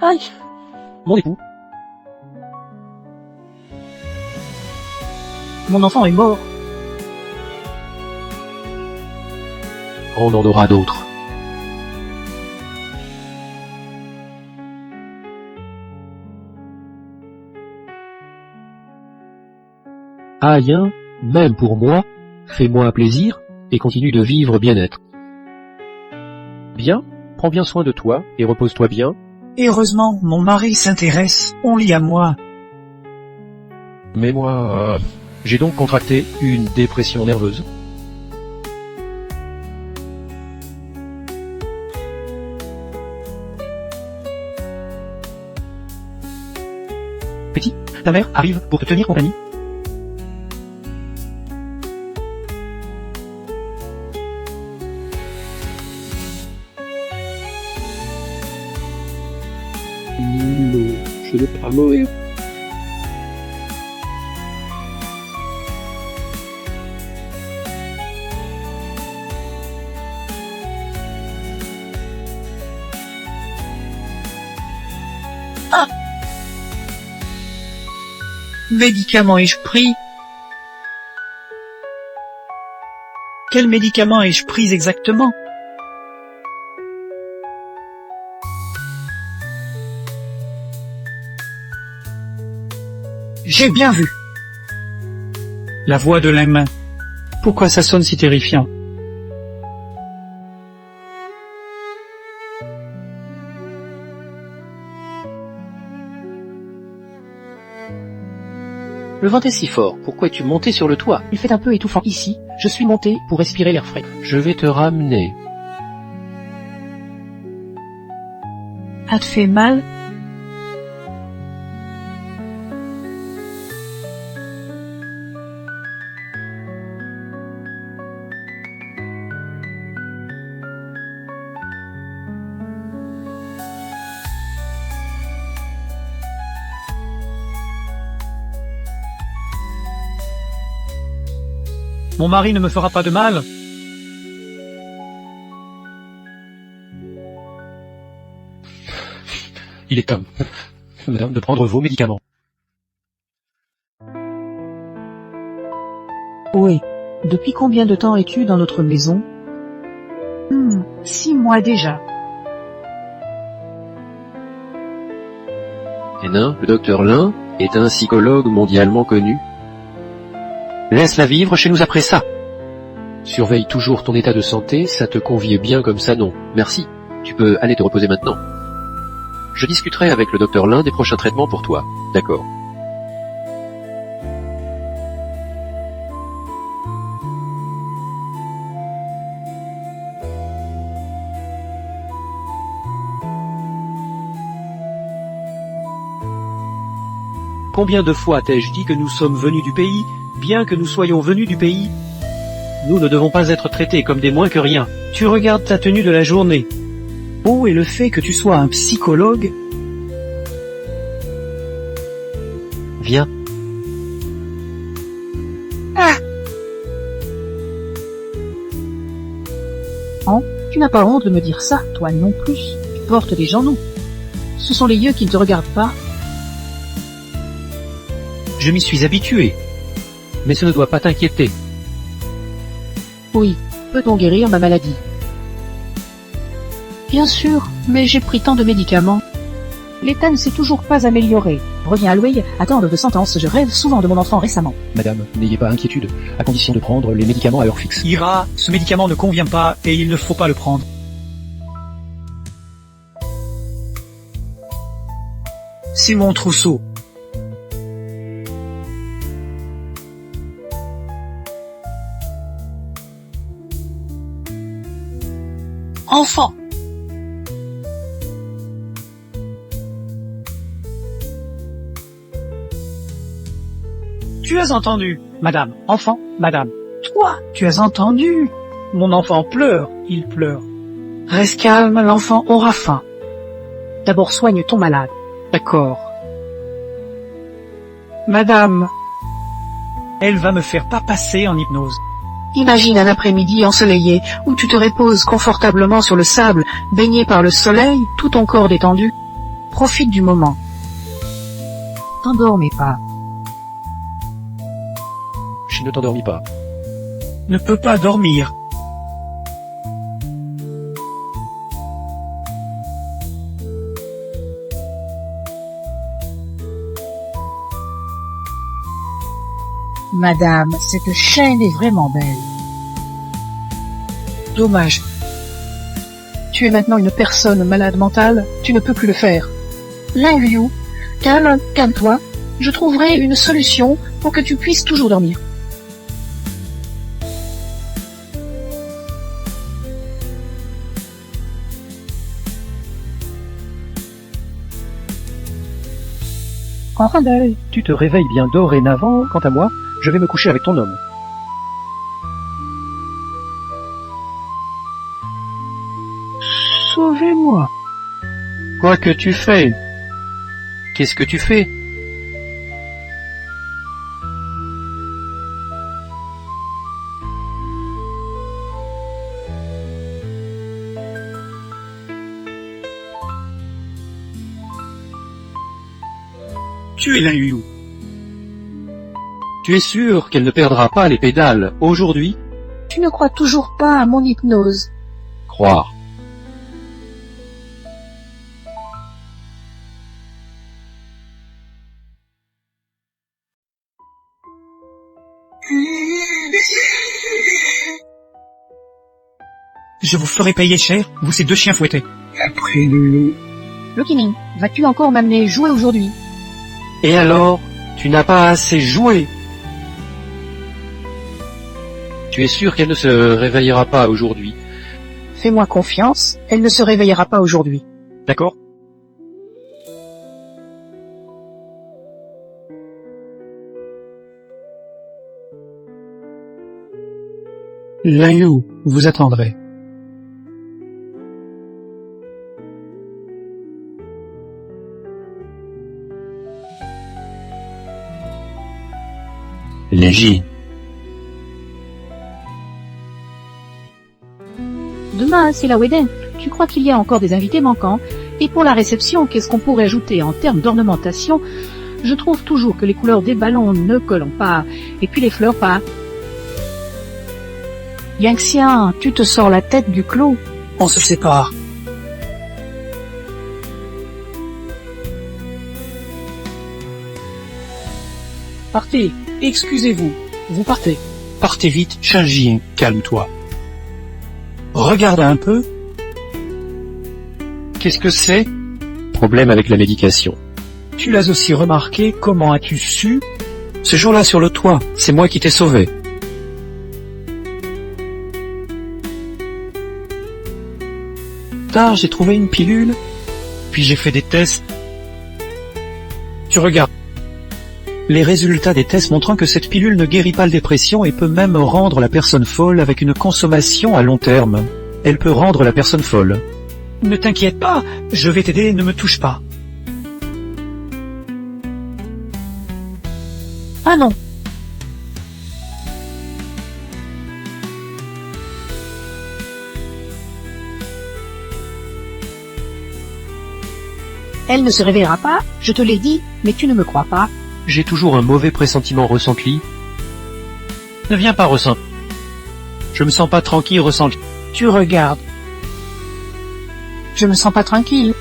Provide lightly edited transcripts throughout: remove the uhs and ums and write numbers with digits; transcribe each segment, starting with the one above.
Aïe! Mon époux. Mon enfant est mort. On en aura d'autres. Aïe, hein, même pour moi, fais-moi un plaisir et continue de vivre bien-être. Bien, prends bien soin de toi et repose-toi bien. Heureusement, mon mari s'intéresse, on lit à moi. Mais moi, j'ai donc contracté une dépression nerveuse. Petit, ta mère arrive pour te tenir compagnie. Non, je ne vais pas mourir. Médicament ai-je pris? Quel médicament ai-je pris exactement? J'ai bien vu. La voix de la main. Pourquoi ça sonne si terrifiant? Le vent est si fort, pourquoi es-tu monté sur le toit? Il fait un peu étouffant ici, je suis monté pour respirer l'air frais. Je vais te ramener. Ça te fait mal? Mon mari ne me fera pas de mal. Il est temps, madame, de prendre vos médicaments. Oui. Depuis combien de temps es-tu dans notre maison? 6 mois déjà. Hénin, le docteur Lin, est un psychologue mondialement connu. Laisse-la vivre chez nous après ça. Surveille toujours ton état de santé, ça te convient bien comme ça, non? Merci. Tu peux aller te reposer maintenant. Je discuterai avec le docteur Lin des prochains traitements pour toi. D'accord. Combien de fois t'ai-je dit que nous sommes venus du pays, bien que nous soyons venus du pays? Nous ne devons pas être traités comme des moins que rien. Tu regardes ta tenue de la journée. Oh, et le fait que tu sois un psychologue? Viens. Tu n'as pas honte de me dire ça, toi non plus. Tu portes des genoux. Ce sont les yeux qui ne te regardent pas. Je m'y suis habitué. Mais ce ne doit pas t'inquiéter. Oui, peut-on guérir ma maladie? Bien sûr, mais j'ai pris tant de médicaments. L'état ne s'est toujours pas amélioré. Reviens à Louis, attendre de sentence, je rêve souvent de mon enfant récemment. Madame, n'ayez pas inquiétude, à condition de prendre les médicaments à heure fixe. Ira, ce médicament ne convient pas et il ne faut pas le prendre. C'est mon trousseau. Enfant. Tu as entendu, madame, enfant, madame. Toi, tu as entendu. Mon enfant pleure, il pleure. Reste calme, l'enfant aura faim. D'abord soigne ton malade. D'accord. Madame, elle va me faire passer en hypnose. Imagine un après-midi ensoleillé où tu te reposes confortablement sur le sable, baigné par le soleil, tout ton corps détendu. Profite du moment. T'endormez pas. Je ne t'endormis pas. Ne peut pas dormir. Madame, cette chaîne est vraiment belle. Dommage. Tu es maintenant une personne malade mentale, tu ne peux plus le faire. Lin Yu, calme-toi. Je trouverai une solution pour que tu puisses toujours dormir. Randall, tu te réveilles bien dorénavant. Quant à moi, je vais me coucher avec ton homme. Sauvez-moi. Quoi que tu fais? Qu'est-ce que tu fais? Tuez Lin Yu. Tu es sûr qu'elle ne perdra pas les pédales aujourd'hui? Tu ne crois toujours pas à mon hypnose. Croire. Je vous ferai payer cher, vous ces deux chiens fouettés. Après le... Lucky, vas-tu encore m'amener jouer aujourd'hui? Et alors, tu n'as pas assez joué? Tu es sûr qu'elle ne se réveillera pas aujourd'hui? Fais-moi confiance, elle ne se réveillera pas aujourd'hui. D'accord? Lin Yu, vous attendrez. Légie. Demain, c'est la wedding. Tu crois qu'il y a encore des invités manquants? Et pour la réception, qu'est-ce qu'on pourrait ajouter en termes d'ornementation? Je trouve toujours que les couleurs des ballons ne collent pas. Et puis les fleurs pas. Yangxian, tu te sors la tête du clos. On se sépare. Partez, excusez-vous, vous partez. Partez vite, Shanjin, calme-toi. Regarde un peu. Qu'est-ce que c'est? Problème avec la médication. Tu l'as aussi remarqué, comment as-tu su? Ce jour-là sur le toit, c'est moi qui t'ai sauvé. Tard, j'ai trouvé une pilule, puis j'ai fait des tests. Tu regardes. Les résultats des tests montrant que cette pilule ne guérit pas la dépression et peut même rendre la personne folle avec une consommation à long terme. Elle peut rendre la personne folle. Ne t'inquiète pas, je vais t'aider, ne me touche pas. Ah non. Elle ne se réveillera pas, je te l'ai dit, mais tu ne me crois pas. J'ai toujours un mauvais pressentiment, ressenti. Ne viens pas, ressent. Je me sens pas tranquille, ressent. Tu regardes. Je me sens pas tranquille.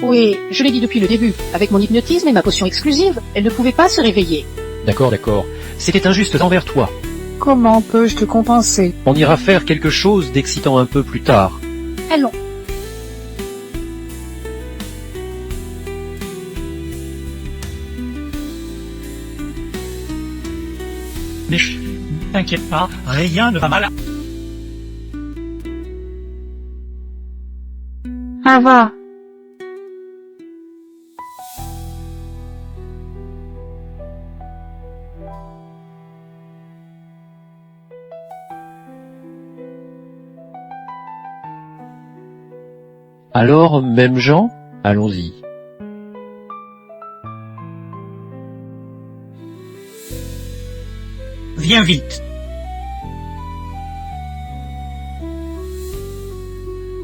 Oui, je l'ai dit depuis le début. Avec mon hypnotisme et ma potion exclusive, elle ne pouvait pas se réveiller. D'accord, d'accord. C'était injuste envers toi. Comment peux-je te compenser? On ira faire quelque chose d'excitant un peu plus tard. Allons. Mais t'inquiète pas, rien ne va mal. Ah va. Alors, même Jean? Allons-y. Viens vite.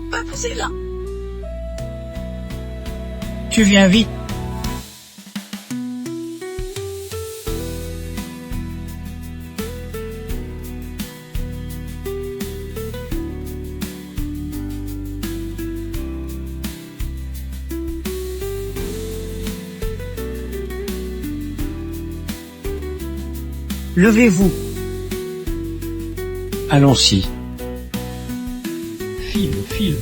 Pas pousser là. Tu viens vite. Levez-vous. Allons-y. File.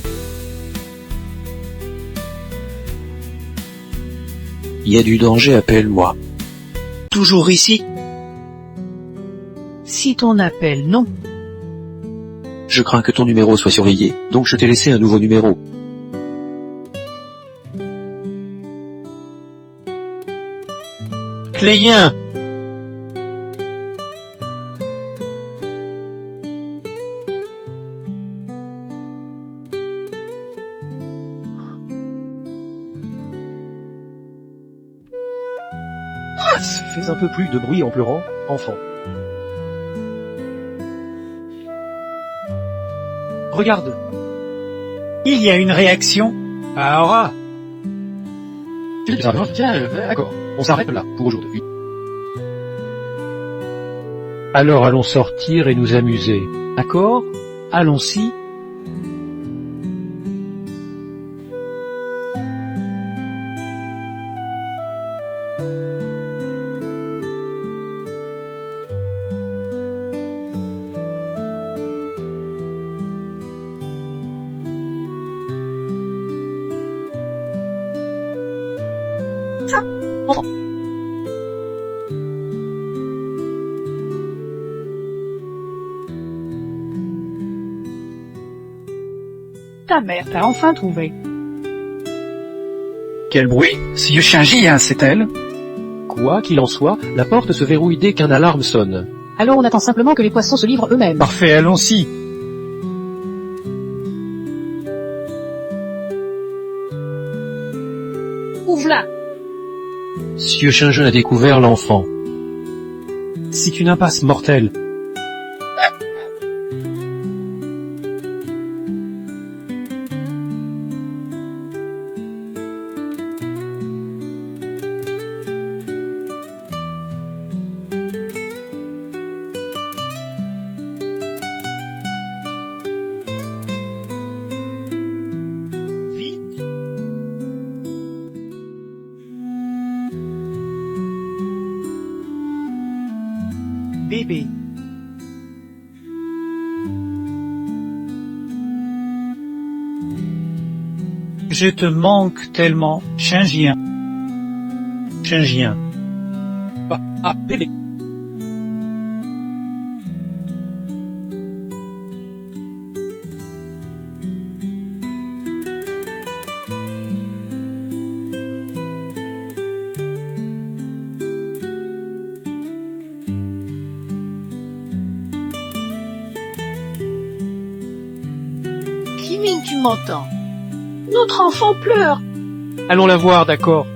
Il y a du danger, appelle-moi. Toujours ici. Si ton appel non. Je crains que ton numéro soit surveillé, donc je t'ai laissé un nouveau numéro. Cléien. Fais un peu plus de bruit en pleurant, enfant. Regarde. Il y a une réaction. Aura. D'accord, on s'arrête là pour aujourd'hui. Alors allons sortir et nous amuser. D'accord? Allons-y. Ta mère t'a enfin trouvé. Quel bruit? Si je change, hein, c'est elle. Quoi qu'il en soit, la porte se verrouille dès qu'un alarme sonne. Alors on attend simplement que les poissons se livrent eux-mêmes. Parfait, allons-y. Ouvre-la. Sieur Chingeux a découvert l'enfant. C'est une impasse mortelle. Bébé. Je te manque tellement, chingien. Chingien. Bébé. Kiming, tu m'entends? Notre enfant pleure. Allons la voir, d'accord.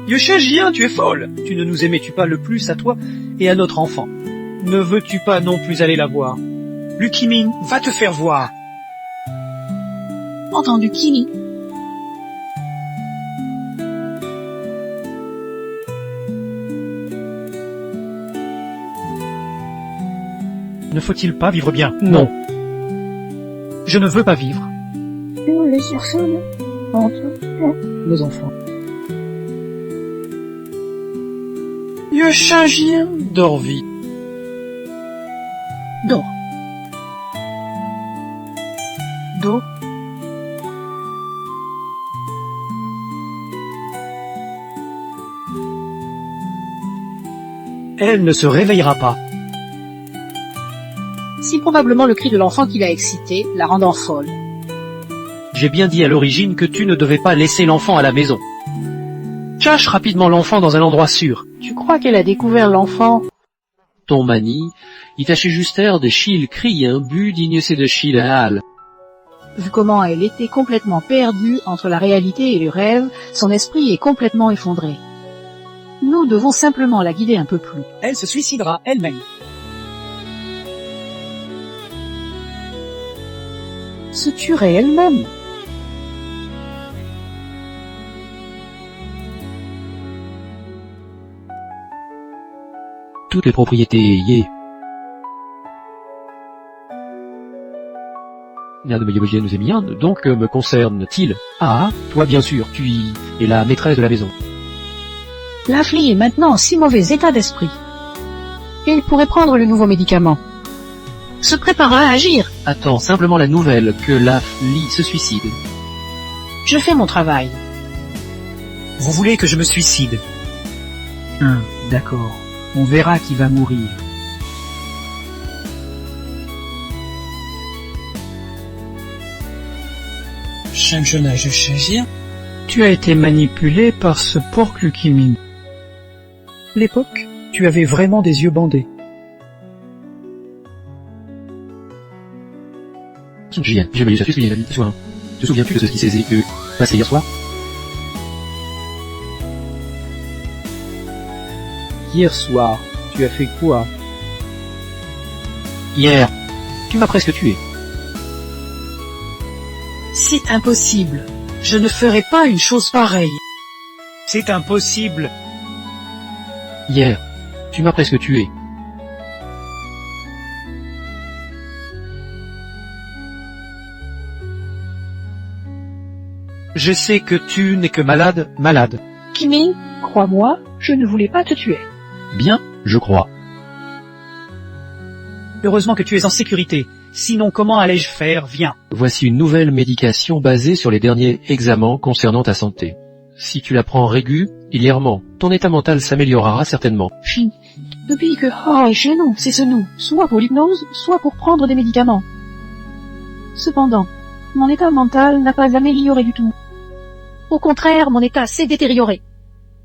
Chingien, tu es folle. Tu ne nous aimais-tu pas le plus à toi et à notre enfant? Ne veux-tu pas non plus aller la voir? Lucky Ming, va te faire voir. Entendu, Kimi. Ne faut-il pas vivre bien? Non. Je ne veux pas vivre. Nous les personnes entre nos enfants. Chingien, dors vite. Dors. Dors. Elle ne se réveillera pas. C'est probablement le cri de l'enfant qui l'a excitée, la rendant folle. J'ai bien dit à l'origine que tu ne devais pas laisser l'enfant à la maison. Cache rapidement l'enfant dans un endroit sûr. Tu crois qu'elle a découvert l'enfant? Ton manie, il tâchait juster de chil crie un but digne c'est de chil hal. Vu comment elle était complètement perdue entre la réalité et le rêve, son esprit est complètement effondré. Nous devons simplement la guider un peu plus. Elle se suicidera elle-même. Se tuerait elle-même. toutes les propriétés yé. Donc me concerne-t-il? Ah, toi bien sûr, tu y es la maîtresse de la maison. La fille est maintenant en si mauvais état d'esprit. Il pourrait prendre le nouveau médicament. Se préparer à agir. Attends simplement la nouvelle que la fille se suicide. Je fais mon travail. Vous voulez que je me suicide? D'accord. On verra qui va mourir. Tu as été manipulé par ce porc Lukiming. L'époque, tu avais vraiment des yeux bandés. Te souviens-tu de ce qui s'est passé hier soir? Hier soir, tu as fait quoi? Hier, tu m'as presque tué. C'est impossible. Je ne ferai pas une chose pareille. C'est impossible. Hier, tu m'as presque tué. Je sais que tu n'es que malade. Kiming, crois-moi, je ne voulais pas te tuer. Bien, je crois. Heureusement que tu es en sécurité. Sinon, comment allais-je faire? Viens. Voici une nouvelle médication basée sur les derniers examens concernant ta santé. Si tu la prends régulièrement, ton état mental s'améliorera certainement. Depuis que est chez nous, c'est ce nous, soit pour l'hypnose, soit pour prendre des médicaments. Cependant, mon état mental n'a pas amélioré du tout. Au contraire, mon état s'est détérioré.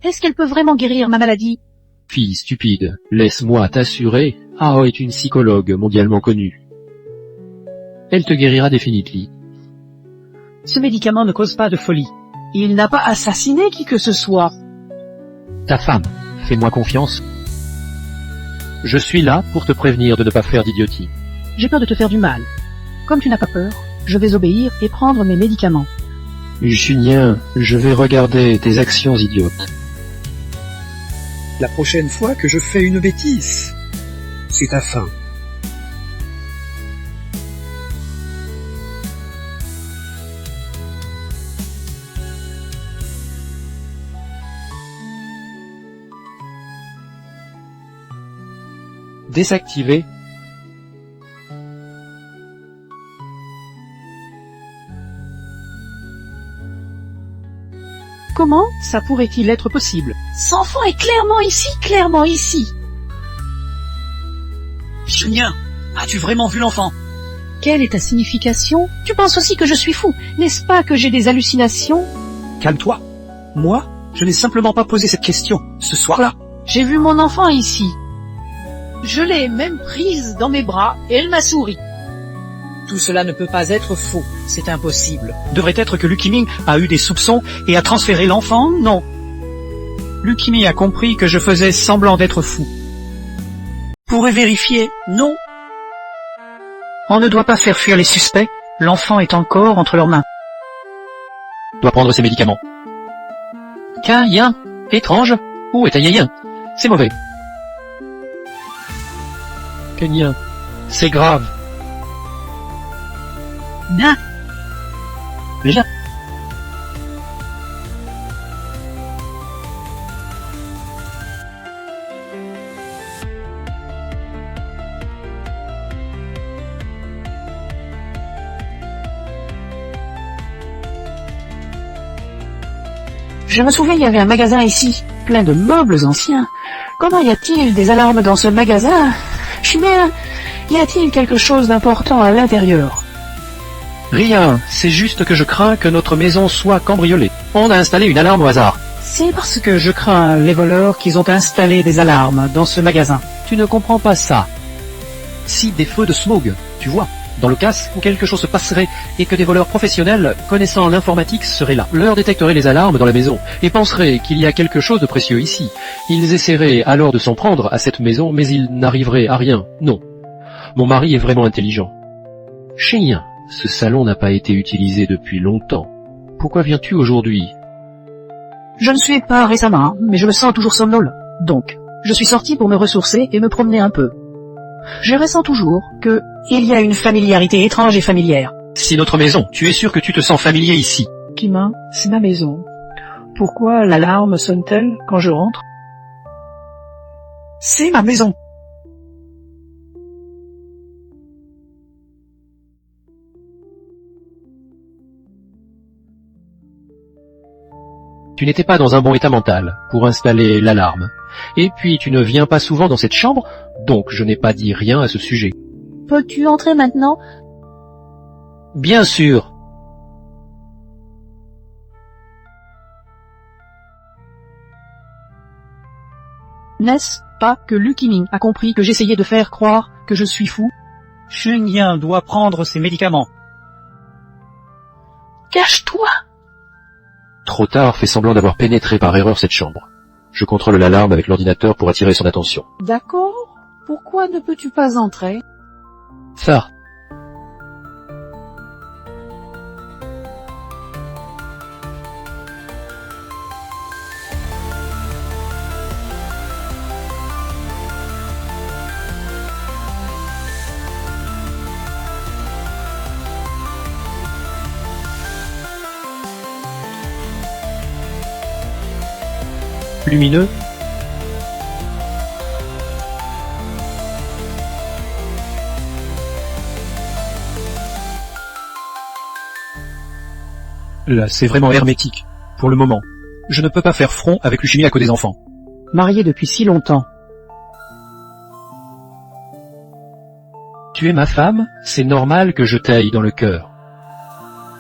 Est-ce qu'elle peut vraiment guérir ma maladie? Fille stupide, laisse-moi t'assurer, Ao est une psychologue mondialement connue. Elle te guérira définitivement. Ce médicament ne cause pas de folie. Il n'a pas assassiné qui que ce soit. Ta femme, fais-moi confiance. Je suis là pour te prévenir de ne pas faire d'idiotie. J'ai peur de te faire du mal. Comme tu n'as pas peur, je vais obéir et prendre mes médicaments. Junien, je vais regarder tes actions idiotes. La prochaine fois que je fais une bêtise, c'est ta fin. Désactiver. Comment ça pourrait-il être possible? Cet enfant est clairement ici. Junien, as-tu vraiment vu l'enfant? Quelle est ta signification? Tu penses aussi que je suis fou, n'est-ce pas que j'ai des hallucinations? Calme-toi. Moi, je n'ai simplement pas posé cette question, ce soir-là. J'ai vu mon enfant ici. Je l'ai même prise dans mes bras et elle m'a souri. Tout cela ne peut pas être faux, c'est impossible. Devrait être que Lukiming a eu des soupçons et a transféré l'enfant? Non. Lukiming a compris que je faisais semblant d'être fou. Pourrait vérifier? Non. On ne doit pas faire fuir les suspects, l'enfant est encore entre leurs mains. Doit prendre ses médicaments. Yin, étrange. Où est ta Yin? C'est mauvais. Yin, c'est grave. Bien. Déjà. Je me souviens, il y avait un magasin ici, plein de meubles anciens. Comment y a-t-il des alarmes dans ce magasin? Chimère, y a-t-il quelque chose d'important à l'intérieur? Rien, c'est juste que je crains que notre maison soit cambriolée. On a installé une alarme au hasard. C'est parce que je crains les voleurs qu'ils ont installé des alarmes dans ce magasin. Tu ne comprends pas ça. Si des feux de smog, tu vois, dans le cas où quelque chose se passerait et que des voleurs professionnels connaissant l'informatique seraient là, leur détecteraient les alarmes dans la maison et penseraient qu'il y a quelque chose de précieux ici. Ils essaieraient alors de s'en prendre à cette maison, mais ils n'arriveraient à rien. Non. Mon mari est vraiment intelligent. Chien, ce salon n'a pas été utilisé depuis longtemps. Pourquoi viens-tu aujourd'hui? Je ne suis pas récemment, mais je me sens toujours somnolent. Donc, Je suis sortie pour me ressourcer et me promener un peu. Je ressens toujours que il y a une familiarité étrange et familière. C'est notre maison, tu es sûr que tu te sens familier ici? Kima, c'est ma maison. Pourquoi l'alarme sonne-t-elle quand je rentre? C'est ma maison. Tu n'étais pas dans un bon état mental pour installer l'alarme. Et puis tu ne viens pas souvent dans cette chambre, donc je n'ai pas dit rien à ce sujet. Peux-tu entrer maintenant? Bien sûr. N'est-ce pas que Lucky Ming a compris que j'essayais de faire croire que je suis fou? Shen Yan doit prendre ses médicaments. Cache-toi! Trop tard, fais semblant d'avoir pénétré par erreur cette chambre. Je contrôle l'alarme avec l'ordinateur pour attirer son attention. D'accord. Pourquoi ne peux-tu pas entrer? Ça. Lumineux. Là, c'est vraiment hermétique. Pour le moment. Je ne peux pas faire front avec Luchimi à cause des enfants. Marié depuis si longtemps. Tu es ma femme, c'est normal que je t'aille dans le cœur.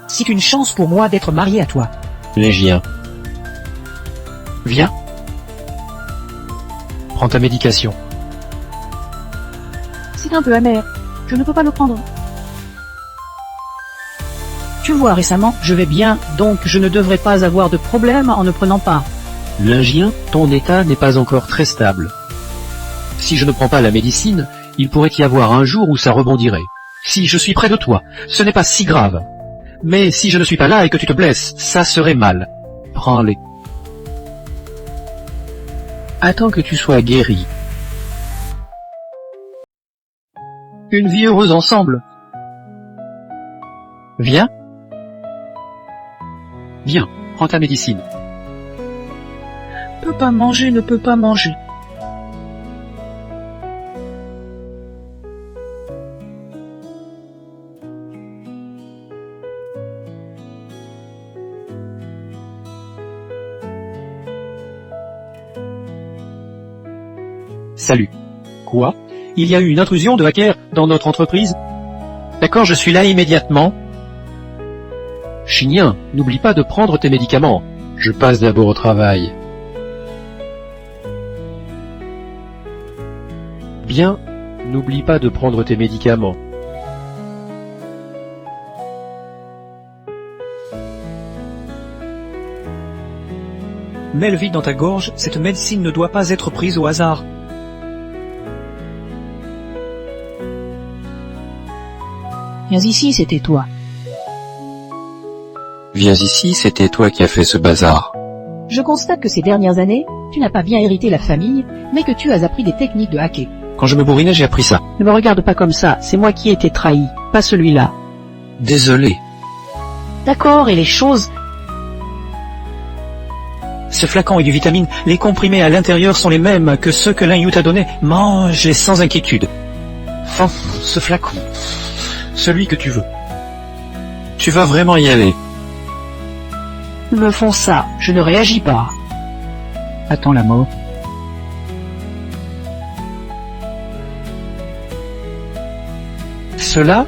C'est une chance pour moi d'être marié à toi. Légien. Viens. Prends ta médication. C'est un peu amer. Je ne peux pas le prendre. Tu vois, récemment, je vais bien, donc je ne devrais pas avoir de problème en ne prenant pas. Lingien, ton état n'est pas encore très stable. Si je ne prends pas la médecine, il pourrait y avoir un jour où ça rebondirait. Si je suis près de toi, ce n'est pas si grave. Mais si je ne suis pas là et que tu te blesses, ça serait mal. Prends-les. Attends que tu sois guéri. Une vie heureuse ensemble. Viens. Viens, prends ta médecine. Ne peut pas manger. Salut. Quoi? Il y a eu une intrusion de hackers dans notre entreprise? D'accord, je suis là immédiatement. Chien, n'oublie pas de prendre tes médicaments. Je passe d'abord au travail. Bien, n'oublie pas de prendre tes médicaments. Mets le vide dans ta gorge, cette médecine ne doit pas être prise au hasard. Viens ici, c'était toi. Viens ici, c'était toi qui as fait ce bazar. Je constate que ces dernières années, tu n'as pas bien hérité la famille, mais que tu as appris des techniques de hacker. Quand je me bourrinais, j'ai appris ça. Ne me regarde pas comme ça, c'est moi qui ai été trahi, pas celui-là. Désolé. D'accord, et les choses... Ce flacon et du vitamine, les comprimés à l'intérieur sont les mêmes que ceux que l'Inyu t'a donnés. Mange et sans inquiétude. Enfin, ce flacon. Celui que tu veux. Tu vas vraiment y aller. Ils me font ça, je ne réagis pas. Attends la mort. Cela?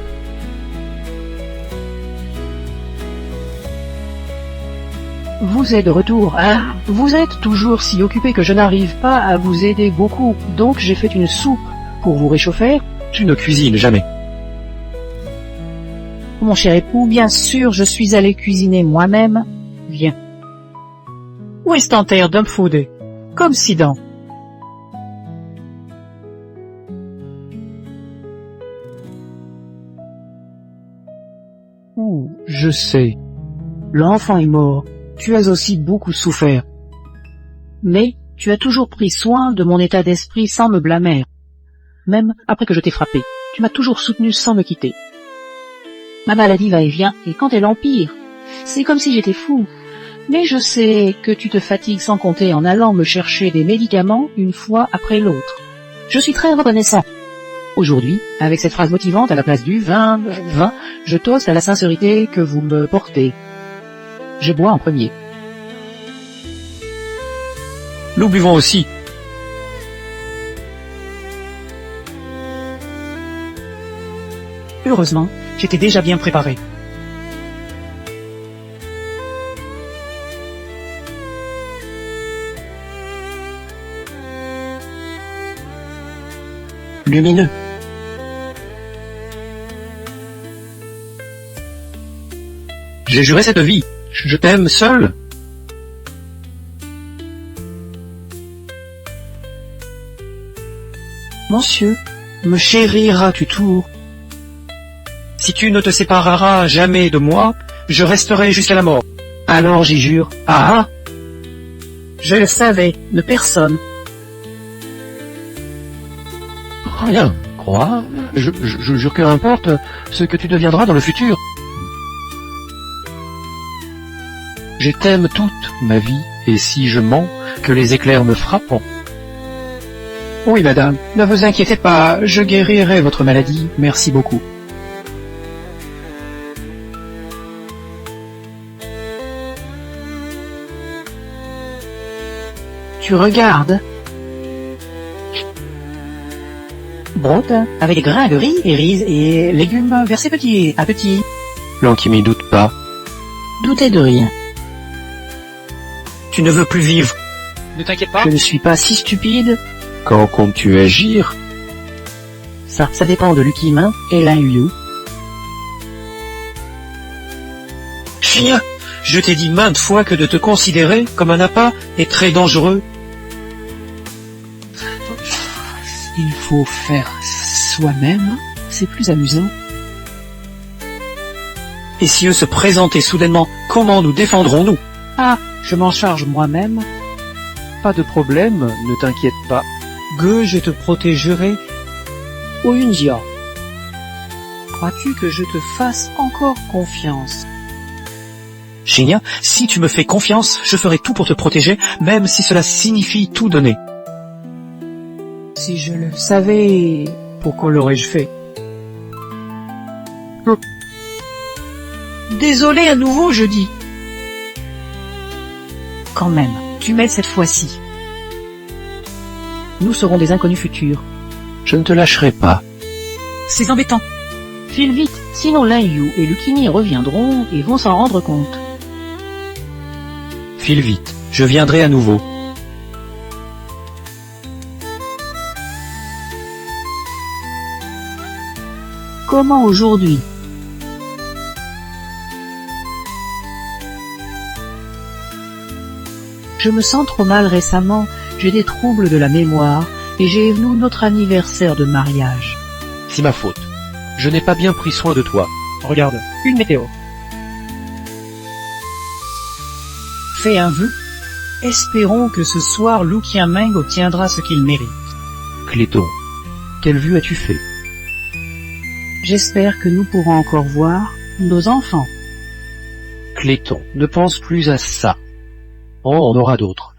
Vous êtes de retour, hein? Vous êtes toujours si occupé que je n'arrive pas à vous aider beaucoup, donc j'ai fait une soupe pour vous réchauffer. Tu ne cuisines jamais. Mon cher époux, bien sûr, je suis allé cuisiner moi-même. Viens. Où est ton terre d'homme foudé? Comme Sidan. Ouh, je sais. L'enfant est mort. Tu as aussi beaucoup souffert. Mais Tu as toujours pris soin de mon état d'esprit sans me blâmer. Même après que je t'ai frappé, tu m'as toujours soutenu sans me quitter. Ma maladie va et vient, et quand elle empire, c'est comme si j'étais fou. Mais je sais que tu te fatigues sans compter en allant me chercher des médicaments une fois après l'autre. Je suis très reconnaissant. Aujourd'hui, avec cette phrase motivante à la place du vin, je toste à la sincérité que vous me portez. Je bois en premier. Nous buvons aussi. Heureusement, j'étais déjà bien préparé. Lumineux. J'ai juré cette vie. Je t'aime seul. Monsieur, me chériras-tu toujours? Si tu ne te sépareras jamais de moi, je resterai jusqu'à la mort. Alors j'y jure. Ah! Je le savais, de personne. Rien, crois. Je jure que importe ce que tu deviendras dans le futur. Je t'aime toute ma vie, et si je mens, que les éclairs me frapperont. Oui, madame, ne vous inquiétez pas, je guérirai votre maladie, merci beaucoup. Tu regardes. Brote, avec des grains de riz et riz et légumes versés petit à petit. L'on qui m'y doute pas. Doutez de rien. Tu ne veux plus vivre. Ne t'inquiète pas. Je ne suis pas si stupide. Quand comptes-tu agir? Ça dépend de Lucky Main et Lin Yu. Chien, je t'ai dit maintes fois que de te considérer comme un appât est très dangereux. Il faut faire soi-même, c'est plus amusant. Et si eux se présentaient soudainement, comment nous défendrons-nous? Ah, je m'en charge moi-même. Pas de problème, ne t'inquiète pas. Que je te protégerai. Oyunjia. Crois-tu que je te fasse encore confiance? Shinya, si tu me fais confiance, je ferai tout pour te protéger, même si cela signifie tout donner. Si je le savais, Pourquoi l'aurais-je fait? Désolé à nouveau, je dis. Quand même, tu m'aides cette fois-ci. Nous serons des inconnus futurs. Je ne te lâcherai pas. C'est embêtant. File vite, sinon Lin Yu et Lucini reviendront et vont s'en rendre compte. File vite, je viendrai à nouveau. Comment aujourd'hui? Je me sens trop mal récemment, j'ai des troubles de la mémoire et j'ai nous notre anniversaire de mariage. C'est ma faute. Je n'ai pas bien pris soin de toi. Regarde, une météo. Fais un vœu. Espérons que ce soir Lu Qianmeng obtiendra ce qu'il mérite. Cléton, quelle vue as-tu fait? J'espère que nous pourrons encore voir nos enfants. Cléton, ne pense plus à ça. Oh, on aura d'autres.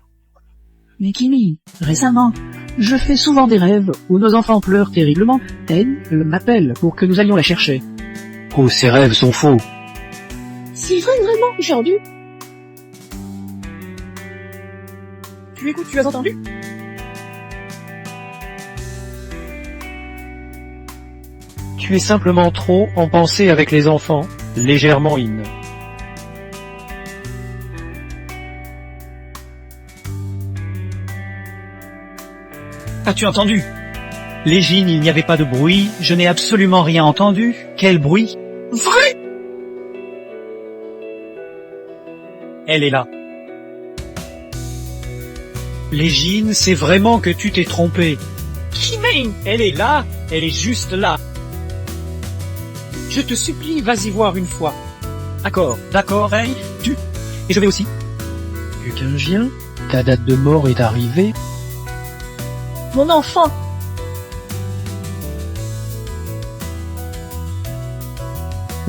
Mais Kimi, récemment, je fais souvent des rêves où nos enfants pleurent terriblement. Elle m'appelle pour que nous allions la chercher. Oh, ces rêves sont faux. C'est vrai vraiment, aujourd'hui? Tu écoutes, tu as entendu? Tu es simplement trop en pensée avec les enfants, légèrement in. As-tu entendu? Légine, il n'y avait pas de bruit, je n'ai absolument rien entendu. Quel bruit? Vrai? Elle est là. Légine, c'est vraiment que tu t'es trompé. Kimei, elle est là, elle est juste là. Je te supplie, vas-y voir une fois. D'accord, hey, tu. Et je vais aussi. Vu qu'un chien, ta date de mort est arrivée? Mon enfant!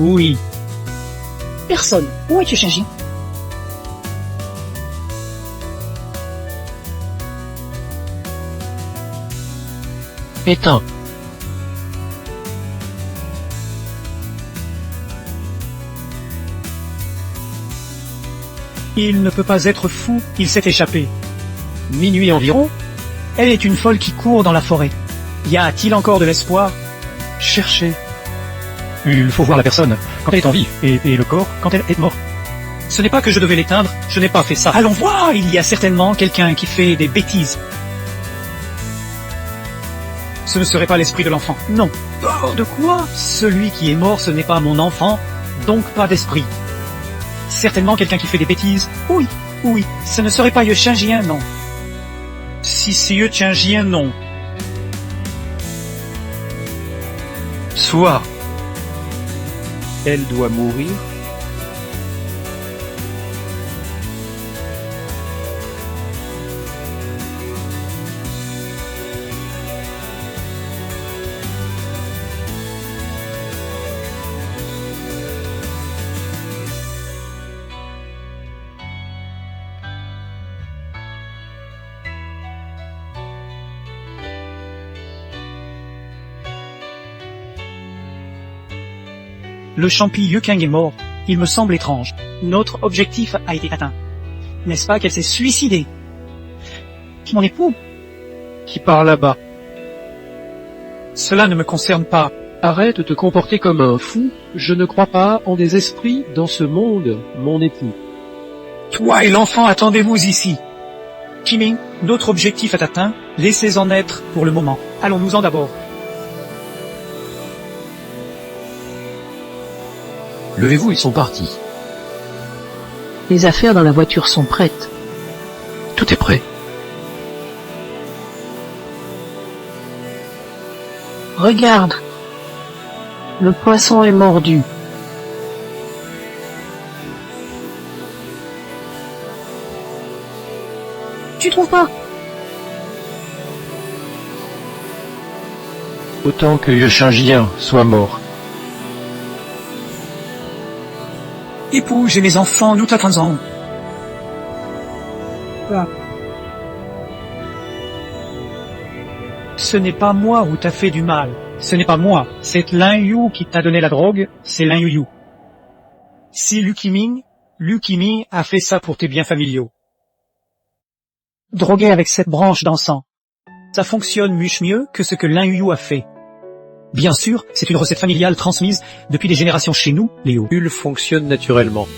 Oui. Personne. Où es-tu, Shinji? Éteins. Il ne peut pas être fou, il s'est échappé. Minuit environ, elle est une folle qui court dans la forêt. Y a-t-il encore de l'espoir? Cherchez. Il faut voir la personne quand elle est en vie, et le corps quand elle est morte. Ce n'est pas que je devais l'éteindre, je n'ai pas fait ça. Allons voir, il y a certainement quelqu'un qui fait des bêtises. Ce ne serait pas l'esprit de l'enfant. Non. Oh, de quoi? Celui qui est mort, ce n'est pas mon enfant, donc pas d'esprit. Certainement quelqu'un qui fait des bêtises. Oui, oui, ce ne serait pas Ye Changien, non. Si c'est Ye Changien, non. Soit elle doit mourir, le champi Yukang est mort. Il me semble étrange. Notre objectif a été atteint. N'est-ce pas qu'elle s'est suicidée? Mon époux? Qui part là-bas? Cela ne me concerne pas. Arrête de te comporter comme un fou. Je ne crois pas en des esprits dans ce monde, mon époux. Toi et l'enfant, attendez-vous ici. Kiming, notre objectif est atteint. Laissez-en être pour le moment. Allons-nous-en d'abord. Levez-vous, ils sont partis. Les affaires dans la voiture sont prêtes. Tout est prêt. Regarde. Le poisson est mordu. Tu trouves pas? Autant que Ye Changien soit mort. Époux, j'ai mes enfants, nous t'attendons. Là. Ce n'est pas moi où t'as fait du mal. Ce n'est pas moi. C'est Lin Yu qui t'a donné la drogue. C'est Lin Yu. Si Lu Qiming a fait ça pour tes biens familiaux. Drogué avec cette branche d'encens. Ça fonctionne mieux que ce que Lin Yu a fait. Bien sûr, c'est une recette familiale transmise depuis des générations chez nous, Léo. Il fonctionne naturellement.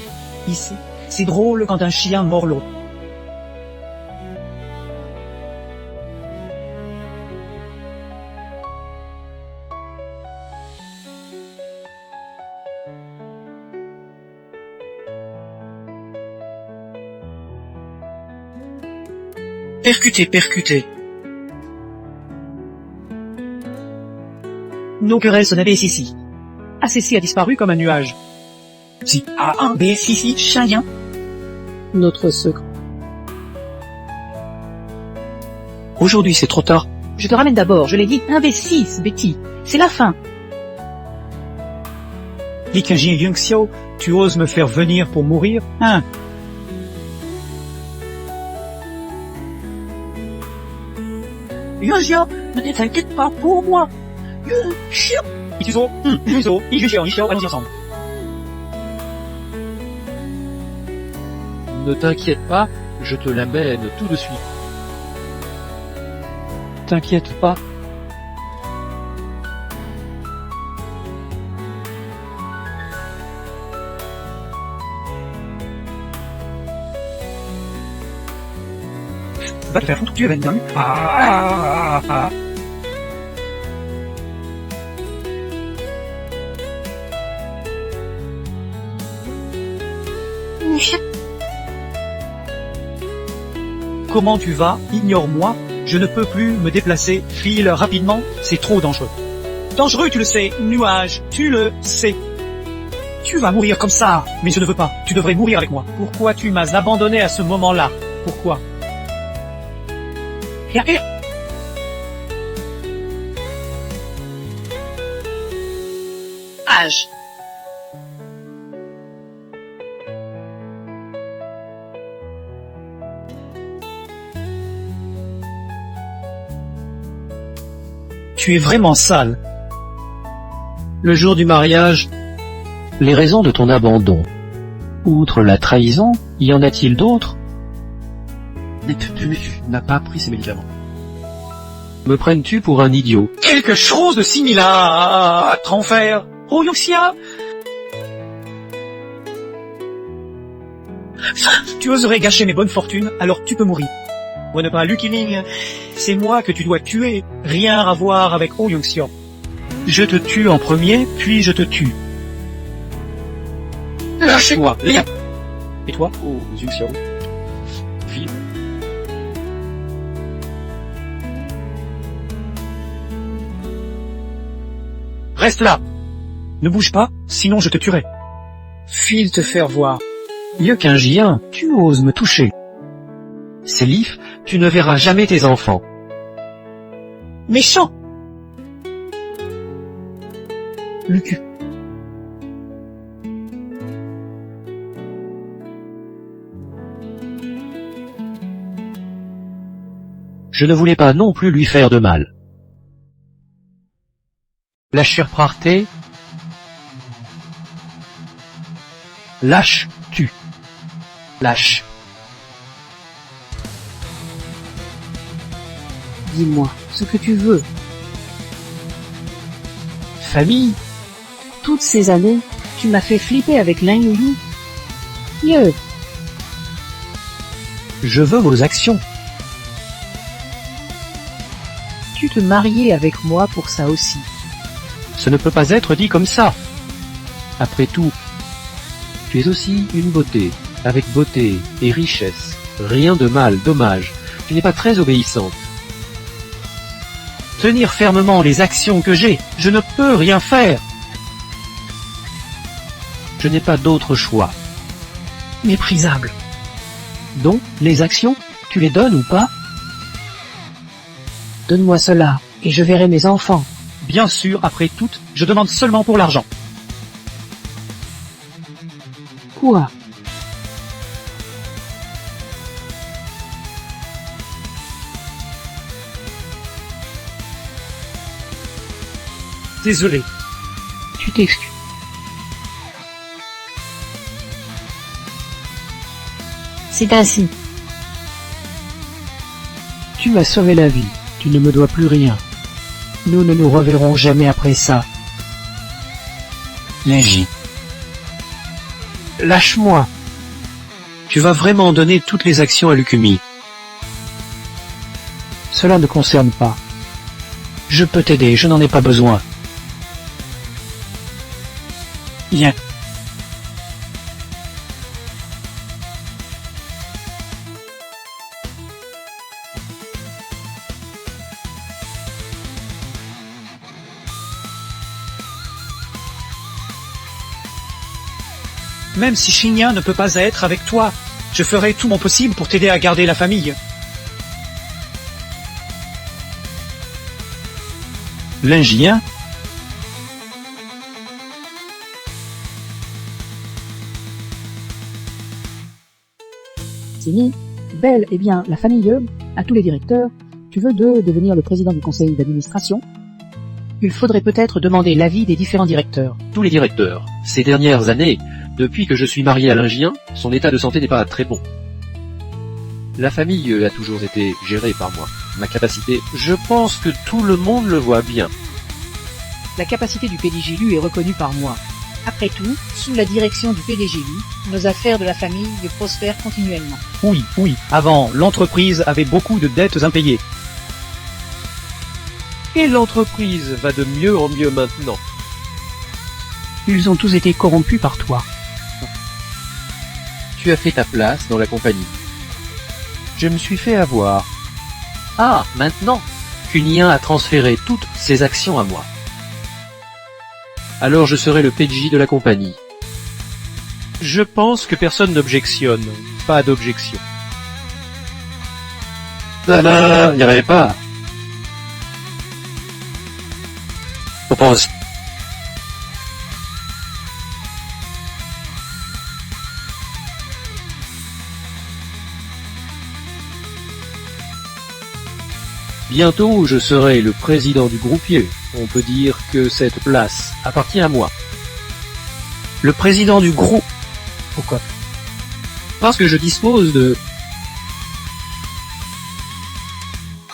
Ici, c'est drôle quand un chien mord l'autre. Percuté. Nos querelles se n'avaient ici. Assessi a disparu comme un nuage. Si A1 B si chien. Notre secret. Aujourd'hui, c'est trop tard. Je te ramène d'abord, je l'ai dit, 1v6, Betty. C'est la fin. Li Qingji et Yung Xiao, tu oses me faire venir pour mourir, hein? Yuzia, ne t'inquiète pas pour moi. Yuzia. Ituzo, allons-y ensemble. Ne t'inquiète pas, je te l'amène tout de suite. T'inquiète pas. Va te faire foutre, tu es dingue. Comment tu vas? Ignore-moi. Je ne peux plus me déplacer. File rapidement. C'est trop dangereux. Dangereux, tu le sais. Nuage, tu le sais. Tu vas mourir comme ça. Mais je ne veux pas. Tu devrais mourir avec moi. Pourquoi tu m'as abandonné à ce moment-là? Pourquoi? Âge. Tu es vraiment sale. Le jour du mariage, Les raisons de ton abandon. Outre la trahison, y en a-t-il d'autres? Tu n'as pas pris ces médicaments. Me prennes-tu pour un idiot? Quelque chose de similaire à Tranfer. Royuxia. Tu oserais gâcher mes bonnes fortunes, alors tu peux mourir. Moi ne pas Lucky Ling, c'est moi que tu dois tuer, rien à voir avec Oh Young-xian. Je te tue en premier, puis je te tue. Lâchez-moi, rien. Et toi, Oh Young-xian? Fille. Reste là. Ne bouge pas, sinon je te tuerai. File te faire voir. Mieux qu'un gien, Tu oses me toucher. Sélif, tu ne verras jamais tes enfants. Méchant. Le cul. Je ne voulais pas non plus lui faire de mal. La Chirprarté. Lâche, tu. Lâche. Dis-moi ce que tu veux. Famille. Toutes ces années, tu m'as fait flipper avec Lin Yu. Mieux. Je veux vos actions. Tu te mariais avec moi pour ça aussi. Ce ne peut pas être dit comme ça. Après tout, tu es aussi une beauté, avec beauté et richesse. Rien de mal, dommage. Tu n'es pas très obéissante. Tenir fermement les actions que j'ai, je ne peux rien faire. Je n'ai pas d'autre choix. Méprisable. Donc, les actions, tu les donnes ou pas? Donne-moi cela, et je verrai mes enfants. Bien sûr, après tout, je demande seulement pour l'argent. Quoi? Désolé. Tu t'excuses. C'est ainsi. Tu m'as sauvé la vie. Tu ne me dois plus rien. Nous ne nous reverrons jamais après ça. Légie. Lâche-moi. Tu vas vraiment donner toutes les actions à Lukumi. Cela ne concerne pas. Je peux t'aider, je n'en ai pas besoin. Viens. Même si Xingyan ne peut pas être avec toi, je ferai tout mon possible pour t'aider à garder la famille. Lingien. Simi, Belle, eh bien, la famille, à tous les directeurs, tu veux devenir le président du conseil d'administration? Il faudrait peut-être demander l'avis des différents directeurs. Tous les directeurs. Ces dernières années, depuis que je suis marié à Lingien, son état de santé n'est pas très bon. La famille a toujours été gérée par moi. Ma capacité, je pense que tout le monde le voit bien. La capacité du PDGLU est reconnue par moi. Après tout, sous la direction du PDGLU, nos affaires de la famille prospèrent continuellement. Oui, avant, l'entreprise avait beaucoup de dettes impayées. Et l'entreprise va de mieux en mieux maintenant. Ils ont tous été corrompus par toi. Tu as fait ta place dans la compagnie. Je me suis fait avoir. Ah, maintenant, Cunien a transféré toutes ses actions à moi. Alors je serai le PJ de la compagnie. Je pense que personne n'objectionne. Pas d'objection. Non, n'y arrivez pas. Propose. Bientôt, je serai le président du groupier. On peut dire que cette place appartient à moi. Le président du groupe. Pourquoi? Parce que je dispose de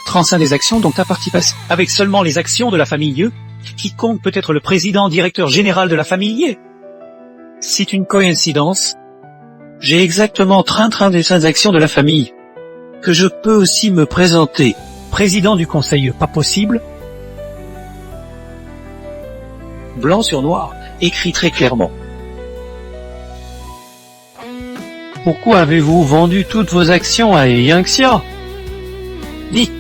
35 des actions dont ta participation. Avec seulement les actions de la famille, quiconque peut être le président directeur général de la famille. C'est une coïncidence. J'ai exactement 30 des actions de la famille. Que je peux aussi me présenter. Président du conseil, pas possible. Blanc sur noir, écrit très clairement. Pourquoi avez-vous vendu toutes vos actions à Yangxia? Dites.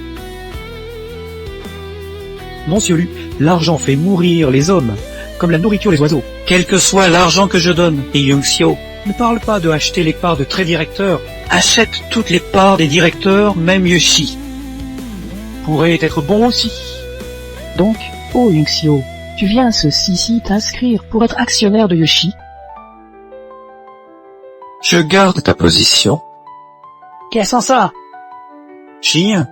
Monsieur Lu, l'argent fait mourir les hommes, comme la nourriture les oiseaux. Quel que soit l'argent que je donne, et Yangxiao ne parle pas de acheter les parts de très directeurs. Achète toutes les parts des directeurs, même Yoshi. Pourrait être bon aussi. Donc, oh Yunxio, tu viens ceci t'inscrire pour être actionnaire de Yoshi? Je garde ta position. Qu'est-ce en ça? Chien.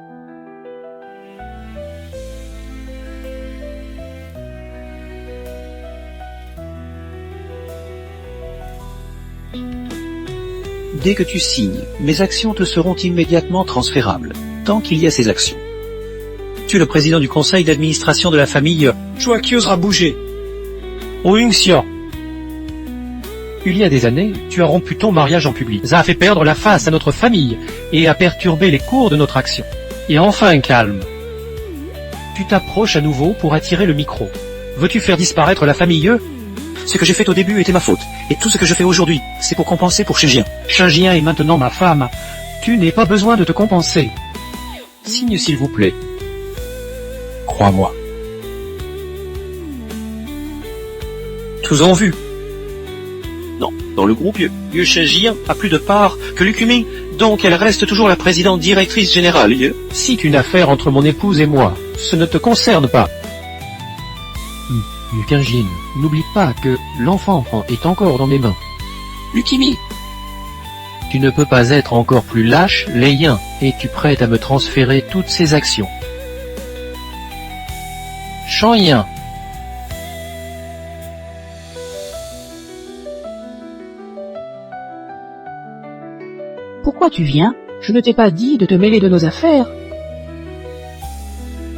Dès que tu signes, mes actions te seront immédiatement transférables, tant qu'il y a ces actions. Tu es le président du conseil d'administration de la famille Joaquin sera bougé. Oh Yunxia. Il y a des années, tu as rompu ton mariage en public. Ça a fait perdre la face à notre famille et a perturbé les cours de notre action. Et enfin calme. Tu t'approches à nouveau pour attirer le micro. Veux-tu faire disparaître la famille? Ce que j'ai fait au début était ma faute. Et tout ce que je fais aujourd'hui, c'est pour compenser pour Shinjian. Shinjian est maintenant ma femme. Tu n'as pas besoin de te compenser. Signe s'il vous plaît. Crois-moi. Tous ont vu. Non, dans le groupe, Yu Shinjian a plus de part que Lukumi, donc elle reste toujours la présidente directrice générale. C'est une affaire entre mon épouse et moi. Ce ne te concerne pas. Yukingin, n'oublie pas que l'enfant est encore dans mes mains. Lukimi. Tu ne peux pas être encore plus lâche, Leyen. Es-tu prête à me transférer toutes ces actions? Shangyin. Pourquoi tu viens? Je ne t'ai pas dit de te mêler de nos affaires.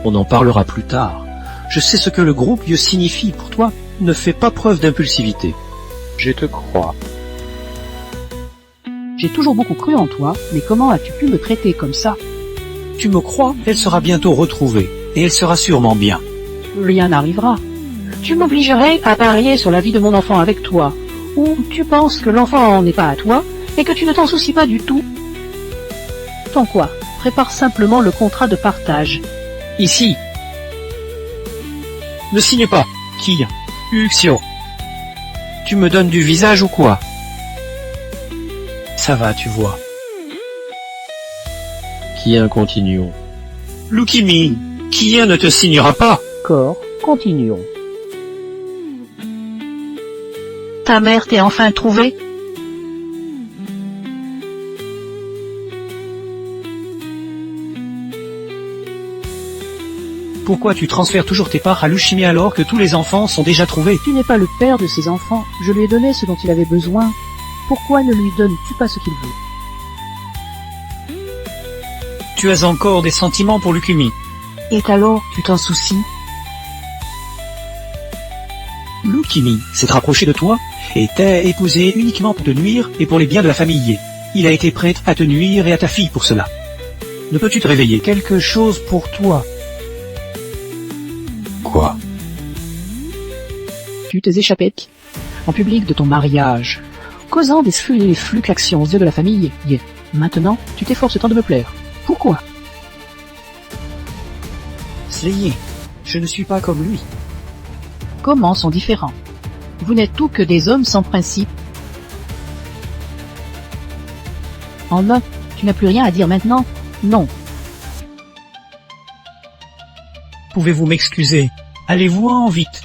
On en parlera plus tard. Je sais ce que le groupe Dieu signifie pour toi. Ne fais pas preuve d'impulsivité. Je te crois. J'ai toujours beaucoup cru en toi, mais comment as-tu pu me traiter comme ça? Tu me crois? Elle sera bientôt retrouvée, et elle sera sûrement bien. Rien n'arrivera. Tu m'obligerais à parier sur la vie de mon enfant avec toi. Ou tu penses que l'enfant n'est pas à toi, et que tu ne t'en soucies pas du tout? Tant quoi? Prépare simplement le contrat de partage. Ici. Ne signe pas. Qui? Uxio. Tu me donnes du visage ou quoi? Ça va, tu vois. Continuons. Lukimi, Kian ne te signera pas. D'accord, continuons. Ta mère t'est enfin trouvée? Pourquoi tu transfères toujours tes parts à Luchimi alors que tous les enfants sont déjà trouvés? Tu n'es pas le père de ses enfants. Je lui ai donné ce dont il avait besoin. Pourquoi ne lui donnes-tu pas ce qu'il veut? Tu as encore des sentiments pour Lukumi. Et alors, tu t'en soucies? Lukimi s'est rapproché de toi et t'a épousé uniquement pour te nuire et pour les biens de la famille. Il a été prêt à te nuire et à ta fille pour cela. Ne peux-tu te réveiller? Quelque chose pour toi. Quoi? Tu t'es échappé en public de ton mariage, causant des fluctuations aux yeux de la famille. Maintenant, tu t'efforces tant de me plaire. Pourquoi? Slayer, je ne suis pas comme lui. Comment sont différents? Vous n'êtes tous que des hommes sans principe. En un, tu n'as plus rien à dire maintenant? Non. Pouvez-vous m'excuser? Allez-vous-en vite.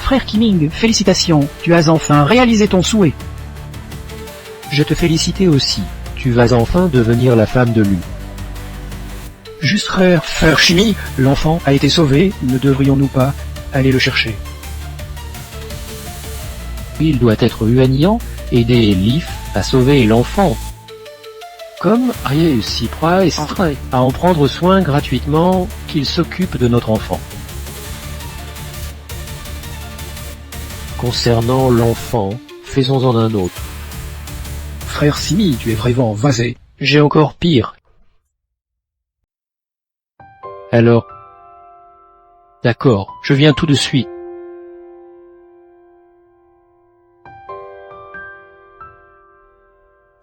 Frère Kiming, félicitations, tu as enfin réalisé ton souhait. Je te félicitais aussi. Tu vas enfin devenir la femme de Lu. Juste frère Chimie, l'enfant a été sauvé, ne devrions-nous pas aller le chercher? Il doit être Huanian, aider Leaf à sauver l'enfant. Comme réussi Price à en prendre soin gratuitement, qu'il s'occupe de notre enfant. Concernant l'enfant, faisons-en un autre. Frère Simi, tu es vraiment vasé. J'ai encore pire. Alors, d'accord, je viens tout de suite.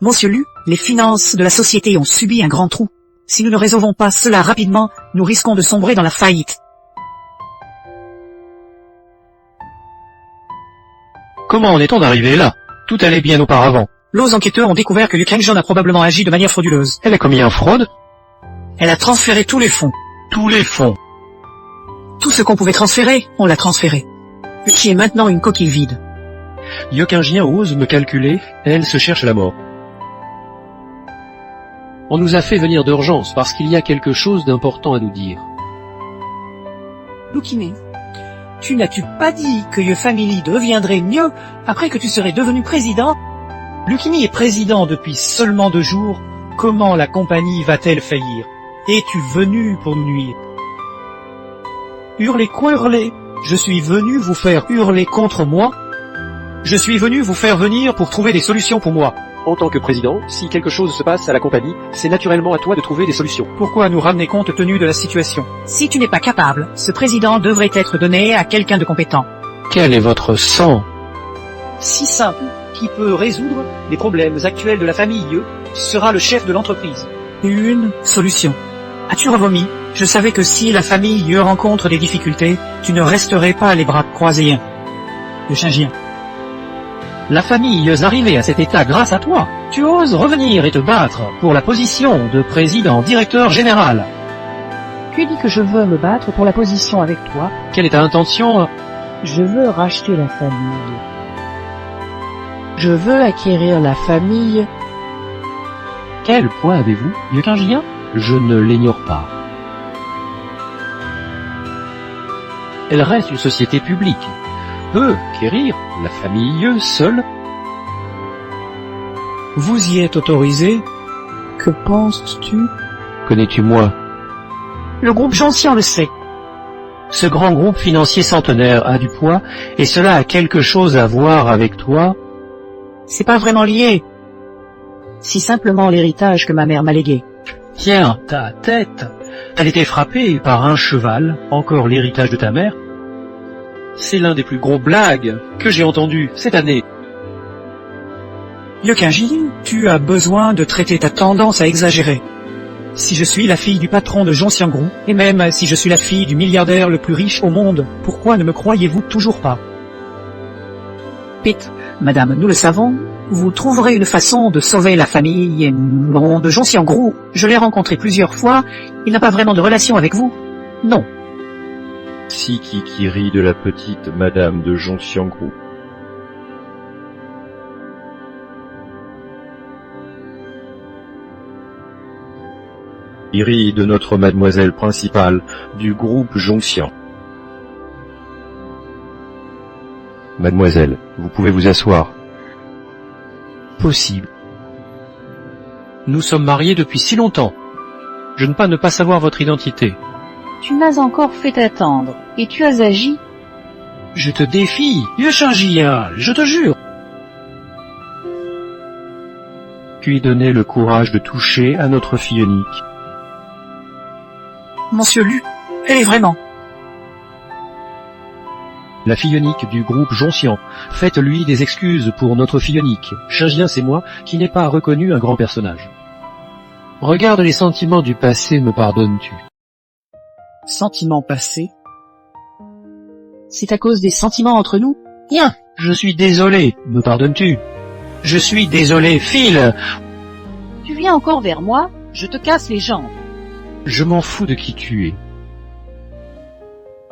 Monsieur Lu, les finances de la société ont subi un grand trou. Si nous ne résolvons pas cela rapidement, nous risquons de sombrer dans la faillite. Comment en est-on arrivé là? Tout allait bien auparavant. Nos enquêteurs ont découvert que Liu Kangjon a probablement agi de manière frauduleuse. Elle a commis un fraude? Elle a transféré tous les fonds. Tous les fonds. Tout ce qu'on pouvait transférer, on l'a transféré. Qui est maintenant une coquille vide. Yokingien ose me calculer, elle se cherche la mort. On nous a fait venir d'urgence parce qu'il y a quelque chose d'important à nous dire. Lukime, tu n'as-tu pas dit que Ye Family deviendrait mieux après que tu serais devenu président? Lukimi est président depuis seulement 2 jours. Comment la compagnie va-t-elle faillir? Es-tu venu pour nous nuire? Hurlez quoi hurler? Je suis venu vous faire hurler contre moi? Je suis venu vous faire venir pour trouver des solutions pour moi. En tant que président, si quelque chose se passe à la compagnie, c'est naturellement à toi de trouver des solutions. Pourquoi nous ramener compte tenu de la situation? Si tu n'es pas capable, ce président devrait être donné à quelqu'un de compétent. Quel est votre sang? Si simple, qui peut résoudre les problèmes actuels de la famille Ye, sera le chef de l'entreprise. Une solution. As-tu revomi? Je savais que si la famille Ye rencontre des difficultés, tu ne resterais pas les bras croisés. Le chingien. La famille est arrivée à cet état grâce à toi. Tu oses revenir et te battre pour la position de président directeur général. Qui dit que je veux me battre pour la position avec toi? Quelle est ta intention? Je veux racheter la famille. Je veux acquérir la famille. Quel poids avez-vous, Yokingien? Je ne l'ignore pas. Elle reste une société publique. Peut quérir la famille Ye seule. Vous y êtes autorisé? Que penses-tu? Connais-tu moi? Le groupe Joncian le sait. Ce grand groupe financier centenaire a du poids, et cela a quelque chose à voir avec toi? C'est pas vraiment lié. Si simplement l'héritage que ma mère m'a légué. Tiens, ta tête. Elle était frappée par un cheval, encore l'héritage de ta mère. C'est l'un des plus gros blagues que j'ai entendu cette année. Yokingien, tu as besoin de traiter ta tendance à exagérer. Si je suis la fille du patron de Joncian-Group, et même si je suis la fille du milliardaire le plus riche au monde, pourquoi ne me croyez-vous toujours pas? Pete, madame, nous le savons, vous trouverez une façon de sauver la famille de Joncian-Group. Je l'ai rencontré plusieurs fois, il n'a pas vraiment de relation avec vous. Non. Si qui rit de la petite madame de Joncian-Group. Il rit de notre mademoiselle principale du groupe Joncian. Mademoiselle, vous pouvez vous asseoir. Possible. Nous sommes mariés depuis si longtemps. Je ne peux ne pas savoir votre identité. Tu m'as encore fait attendre, et tu as agi. Je te défie, Yokingien, je te jure. lui donner le courage de toucher à notre fille unique. Monsieur Lu, elle est vraiment. La fille unique du groupe Joncian, faites-lui des excuses pour notre fille unique. Chingien, c'est moi qui n'ai pas reconnu un grand personnage. Regarde les sentiments du passé, me pardonnes-tu? Sentiments passés. C'est à cause des sentiments entre nous? Bien. Je suis désolé, me pardonnes-tu? Je suis désolé, file. Tu viens encore vers moi, je te casse les jambes. Je m'en fous de qui tu es.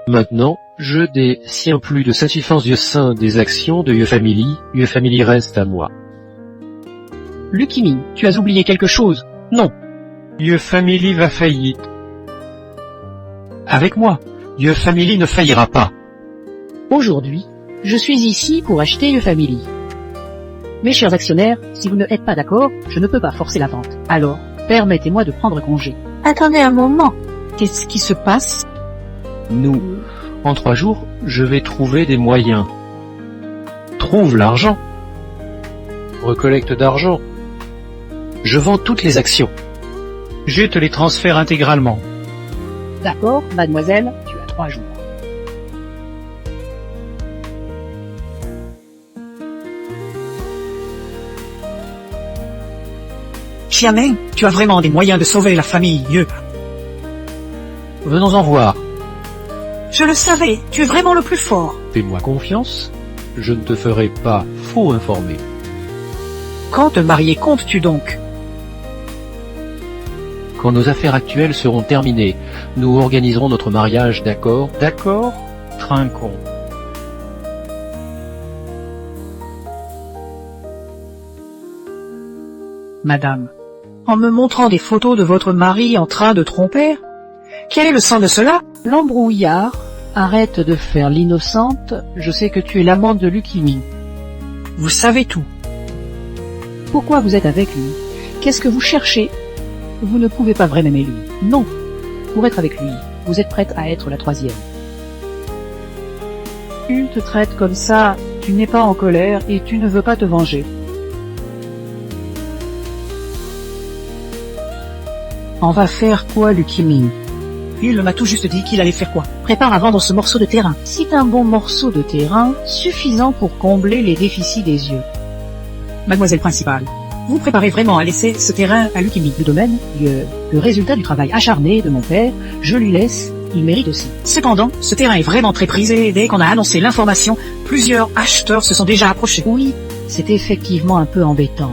Maintenant, je détiens plus de satisfaction Dieu saint des actions de Yeux Family reste à moi. Lucky Ming, tu as oublié quelque chose? Non. Yeux Family va faillite. Avec moi, Yeux Family ne faillira pas. Aujourd'hui, je suis ici pour acheter le Family. Mes chers actionnaires, si vous ne êtes pas d'accord, je ne peux pas forcer la vente. Alors, permettez-moi de prendre congé. Attendez un moment. Qu'est-ce qui se passe? Nous, en 3 jours, je vais trouver des moyens. Trouve l'argent. Recollecte d'argent. Je vends toutes les actions. Je te les transfère intégralement. D'accord, mademoiselle, tu as 3 jours. Xiameng, tu as vraiment des moyens de sauver la famille Yeux. Venons en voir. Je le savais, tu es vraiment le plus fort. Fais-moi confiance. Je ne te ferai pas faux informer. Quand te marier comptes-tu donc? Quand nos affaires actuelles seront terminées, nous organiserons notre mariage, d'accord? D'accord? Trinquons. Madame, en me montrant des photos de votre mari en train de tromper, quel est le sens de cela? L'embrouillard, arrête de faire l'innocente, je sais que tu es l'amante de Lucky Ming. Vous savez tout. Pourquoi vous êtes avec lui? Qu'est-ce que vous cherchez? Vous ne pouvez pas vraiment aimer lui. Non. Pour être avec lui, vous êtes prête à être la 3e. Il te traite comme ça, tu n'es pas en colère et tu ne veux pas te venger. On va faire quoi, Lucky Ming? Il m'a tout juste dit qu'il allait faire quoi? Prépare à vendre ce morceau de terrain. C'est un bon morceau de terrain, suffisant pour combler les déficits des yeux. Mademoiselle principale, vous préparez vraiment à laisser ce terrain à Lucky Ming? Le domaine, le résultat du travail acharné de mon père, je lui laisse, il mérite aussi. Cependant, ce terrain est vraiment très prisé et dès qu'on a annoncé l'information, plusieurs acheteurs se sont déjà approchés. Oui, c'est effectivement un peu embêtant.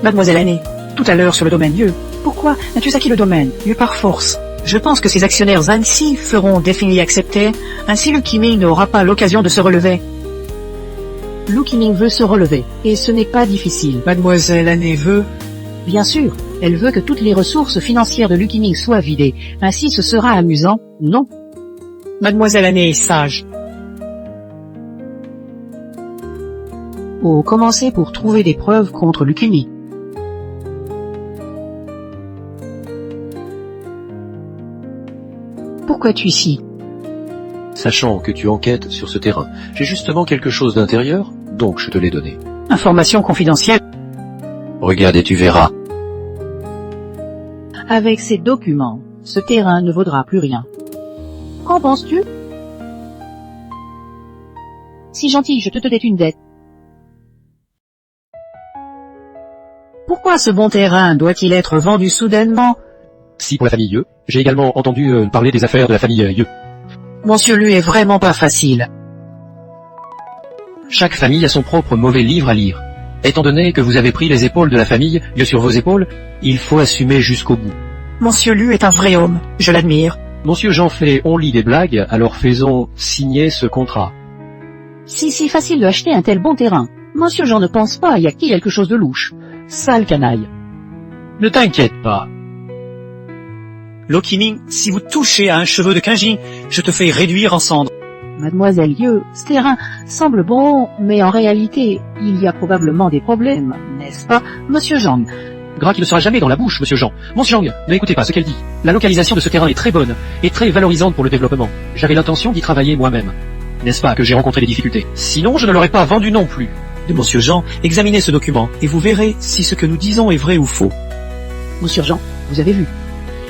Mademoiselle Annie, tout à l'heure sur le domaine Yeux, pourquoi as-tu acquis le domaine Yeux par force? Je pense que ces actionnaires ainsi feront définir et accepter, ainsi Lucky Ming n'aura pas l'occasion de se relever. Lucky Ming veut se relever, et ce n'est pas difficile. Mademoiselle Annie veut... Bien sûr, elle veut que toutes les ressources financières de Lucky Ming soient vidées, ainsi ce sera amusant, non? Mademoiselle Annie est sage. Oh, commencez pour trouver des preuves contre Lucky Ming. Pourquoi es-tu ici? Sachant que tu enquêtes sur ce terrain, j'ai justement quelque chose d'intérieur, donc je te l'ai donné. Information confidentielle. Regarde et tu verras. Avec ces documents, ce terrain ne vaudra plus rien. Qu'en penses-tu? Si gentil, je te dette une dette. Pourquoi ce bon terrain doit-il être vendu soudainement? Si pour la famille Yeux, j'ai également entendu parler des affaires de la famille Yeux. Monsieur Lu est vraiment pas facile. Chaque famille a son propre mauvais livre à lire. Étant donné que vous avez pris les épaules de la famille Yeux sur vos épaules, il faut assumer jusqu'au bout. Monsieur Lu est un vrai homme, je l'admire. Monsieur Jean fait, on lit des blagues, alors faisons signer ce contrat. Si facile de acheter un tel bon terrain. Monsieur Jean ne pense pas, y a-t-il quelque chose de louche? Sale canaille. Ne t'inquiète pas. Lucky Ming, si vous touchez à un cheveu de Kanji, je te fais réduire en cendres. Mademoiselle Yeux, ce terrain semble bon, mais en réalité, il y a probablement des problèmes, n'est-ce pas, Monsieur Zhang? Gras qui ne sera jamais dans la bouche, Monsieur Jean. Monsieur Zhang, n'écoutez pas ce qu'elle dit. La localisation de ce terrain est très bonne, et très valorisante pour le développement. J'avais l'intention d'y travailler moi-même. N'est-ce pas que j'ai rencontré des difficultés? Sinon, je ne l'aurais pas vendu non plus. Monsieur Jean, examinez ce document et vous verrez si ce que nous disons est vrai ou faux. Monsieur Jean, vous avez vu.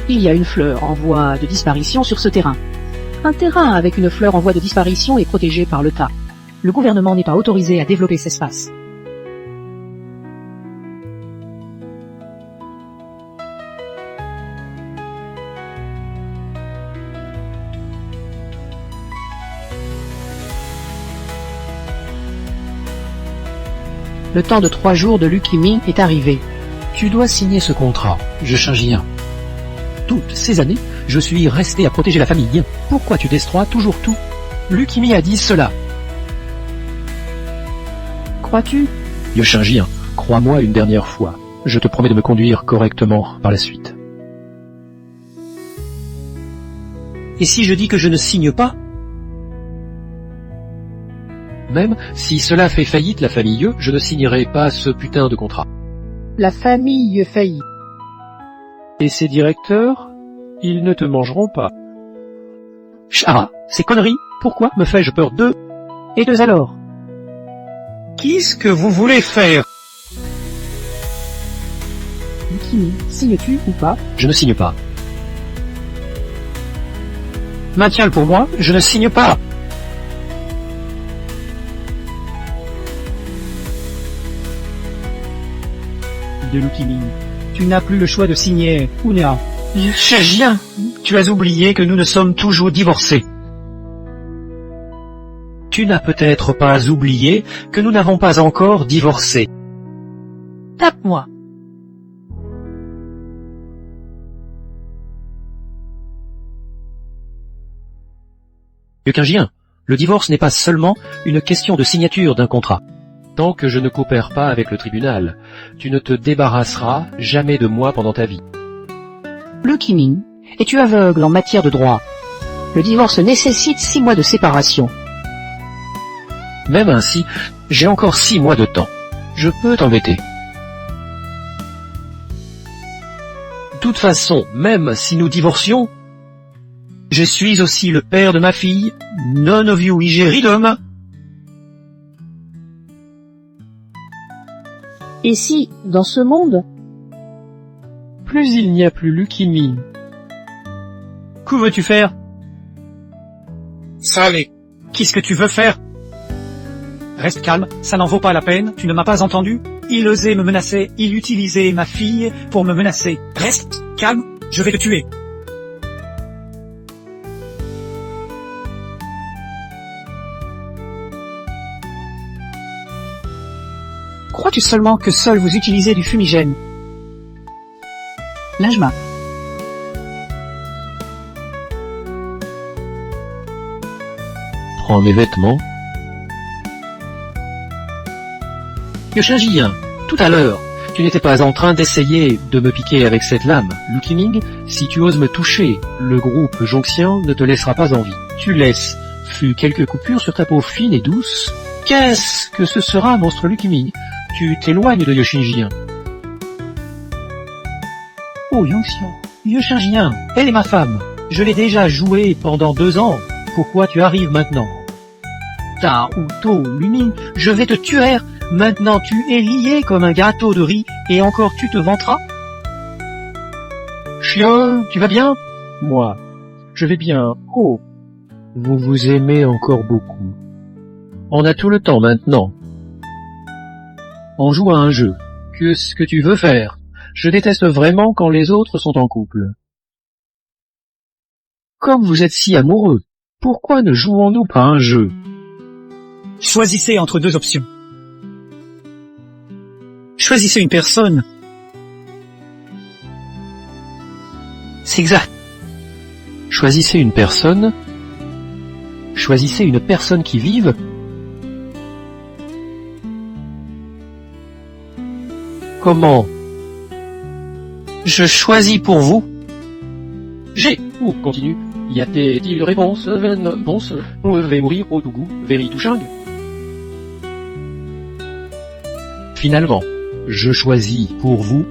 Il y a une fleur en voie de disparition sur ce terrain. Un terrain avec une fleur en voie de disparition est protégé par l'État. Le gouvernement n'est pas autorisé à développer cet espace. Le temps de 3 jours de Lucky Ming est arrivé. Tu dois signer ce contrat, je Shingien. Toutes ces années, je suis resté à protéger la famille. Pourquoi tu destroies toujours tout? Lucky Ming a dit cela. Crois-tu? Yo Shingien, crois-moi une dernière fois. Je te promets de me conduire correctement par la suite. Et si je dis que je ne signe pas? Même si cela fait faillite la famille, je ne signerai pas ce putain de contrat. La famille faillit. Et ces directeurs, ils ne te mangeront pas. Chara, ces conneries, pourquoi me fais-je peur d'eux? Et deux alors? Qu'est-ce que vous voulez faire? Lucky Ming, signes-tu ou pas? Je ne signe pas. Maintiens-le pour moi, je ne signe pas. De Lucky Ming. Tu n'as plus le choix de signer, Ounéa. Shingien, tu as oublié que nous ne sommes toujours divorcés. Tu n'as peut-être pas oublié que nous n'avons pas encore divorcé. Tape-moi. Yukinjien, le divorce n'est pas seulement une question de signature d'un contrat. Tant que je ne coopère pas avec le tribunal, tu ne te débarrasseras jamais de moi pendant ta vie. Lucky Ming, es-tu aveugle en matière de droit? Le divorce nécessite 6 mois de séparation. Même ainsi, j'ai encore 6 mois de temps. Je peux t'embêter. De toute façon, même si nous divorcions, je suis aussi le père de ma fille, non of you Igeridum. Et si, dans ce monde, Plus il n'y a plus Lucky Ming. Que veux-tu faire? Salé, qu'est-ce que tu veux faire? Reste calme, ça n'en vaut pas la peine, tu ne m'as pas entendu? Il osait me menacer, il utilisait ma fille pour me menacer. Reste calme, je vais te tuer. Crois-tu seulement que seul vous utilisez du fumigène? Najma, Prends mes vêtements. Yukinjien, tout à l'heure, tu n'étais pas en train d'essayer de me piquer avec cette lame. Lucky Ming, si tu oses me toucher, le groupe Jonxian ne te laissera pas en vie. Tu laisses, fut quelques coupures sur ta peau fine et douce. Qu'est-ce que ce sera, monstre Lucky Ming? Tu t'éloignes de Yukinjien. Oh Yukinjien, elle est ma femme. Je l'ai déjà jouée pendant 2 ans. Pourquoi tu arrives maintenant? Ta ou to, Lumi, je vais te tuer. Maintenant tu es lié comme un gâteau de riz et encore tu te vanteras? Chien, tu vas bien? Moi, je vais bien. Oh, vous vous aimez encore beaucoup. On a tout le temps maintenant. On joue à un jeu. Qu'est-ce que tu veux faire? Je déteste vraiment quand les autres sont en couple. Comme vous êtes si amoureux, pourquoi ne jouons-nous pas un jeu? Choisissez entre 2 options. Choisissez une personne. C'est exact. Choisissez une personne. Choisissez une personne qui vive. Comment? Je choisis pour vous. J'ai. Ou continue. Y a-t-il réponse? Réponse. On va mourir au Tougou. Very touching. Finalement, je choisis pour vous.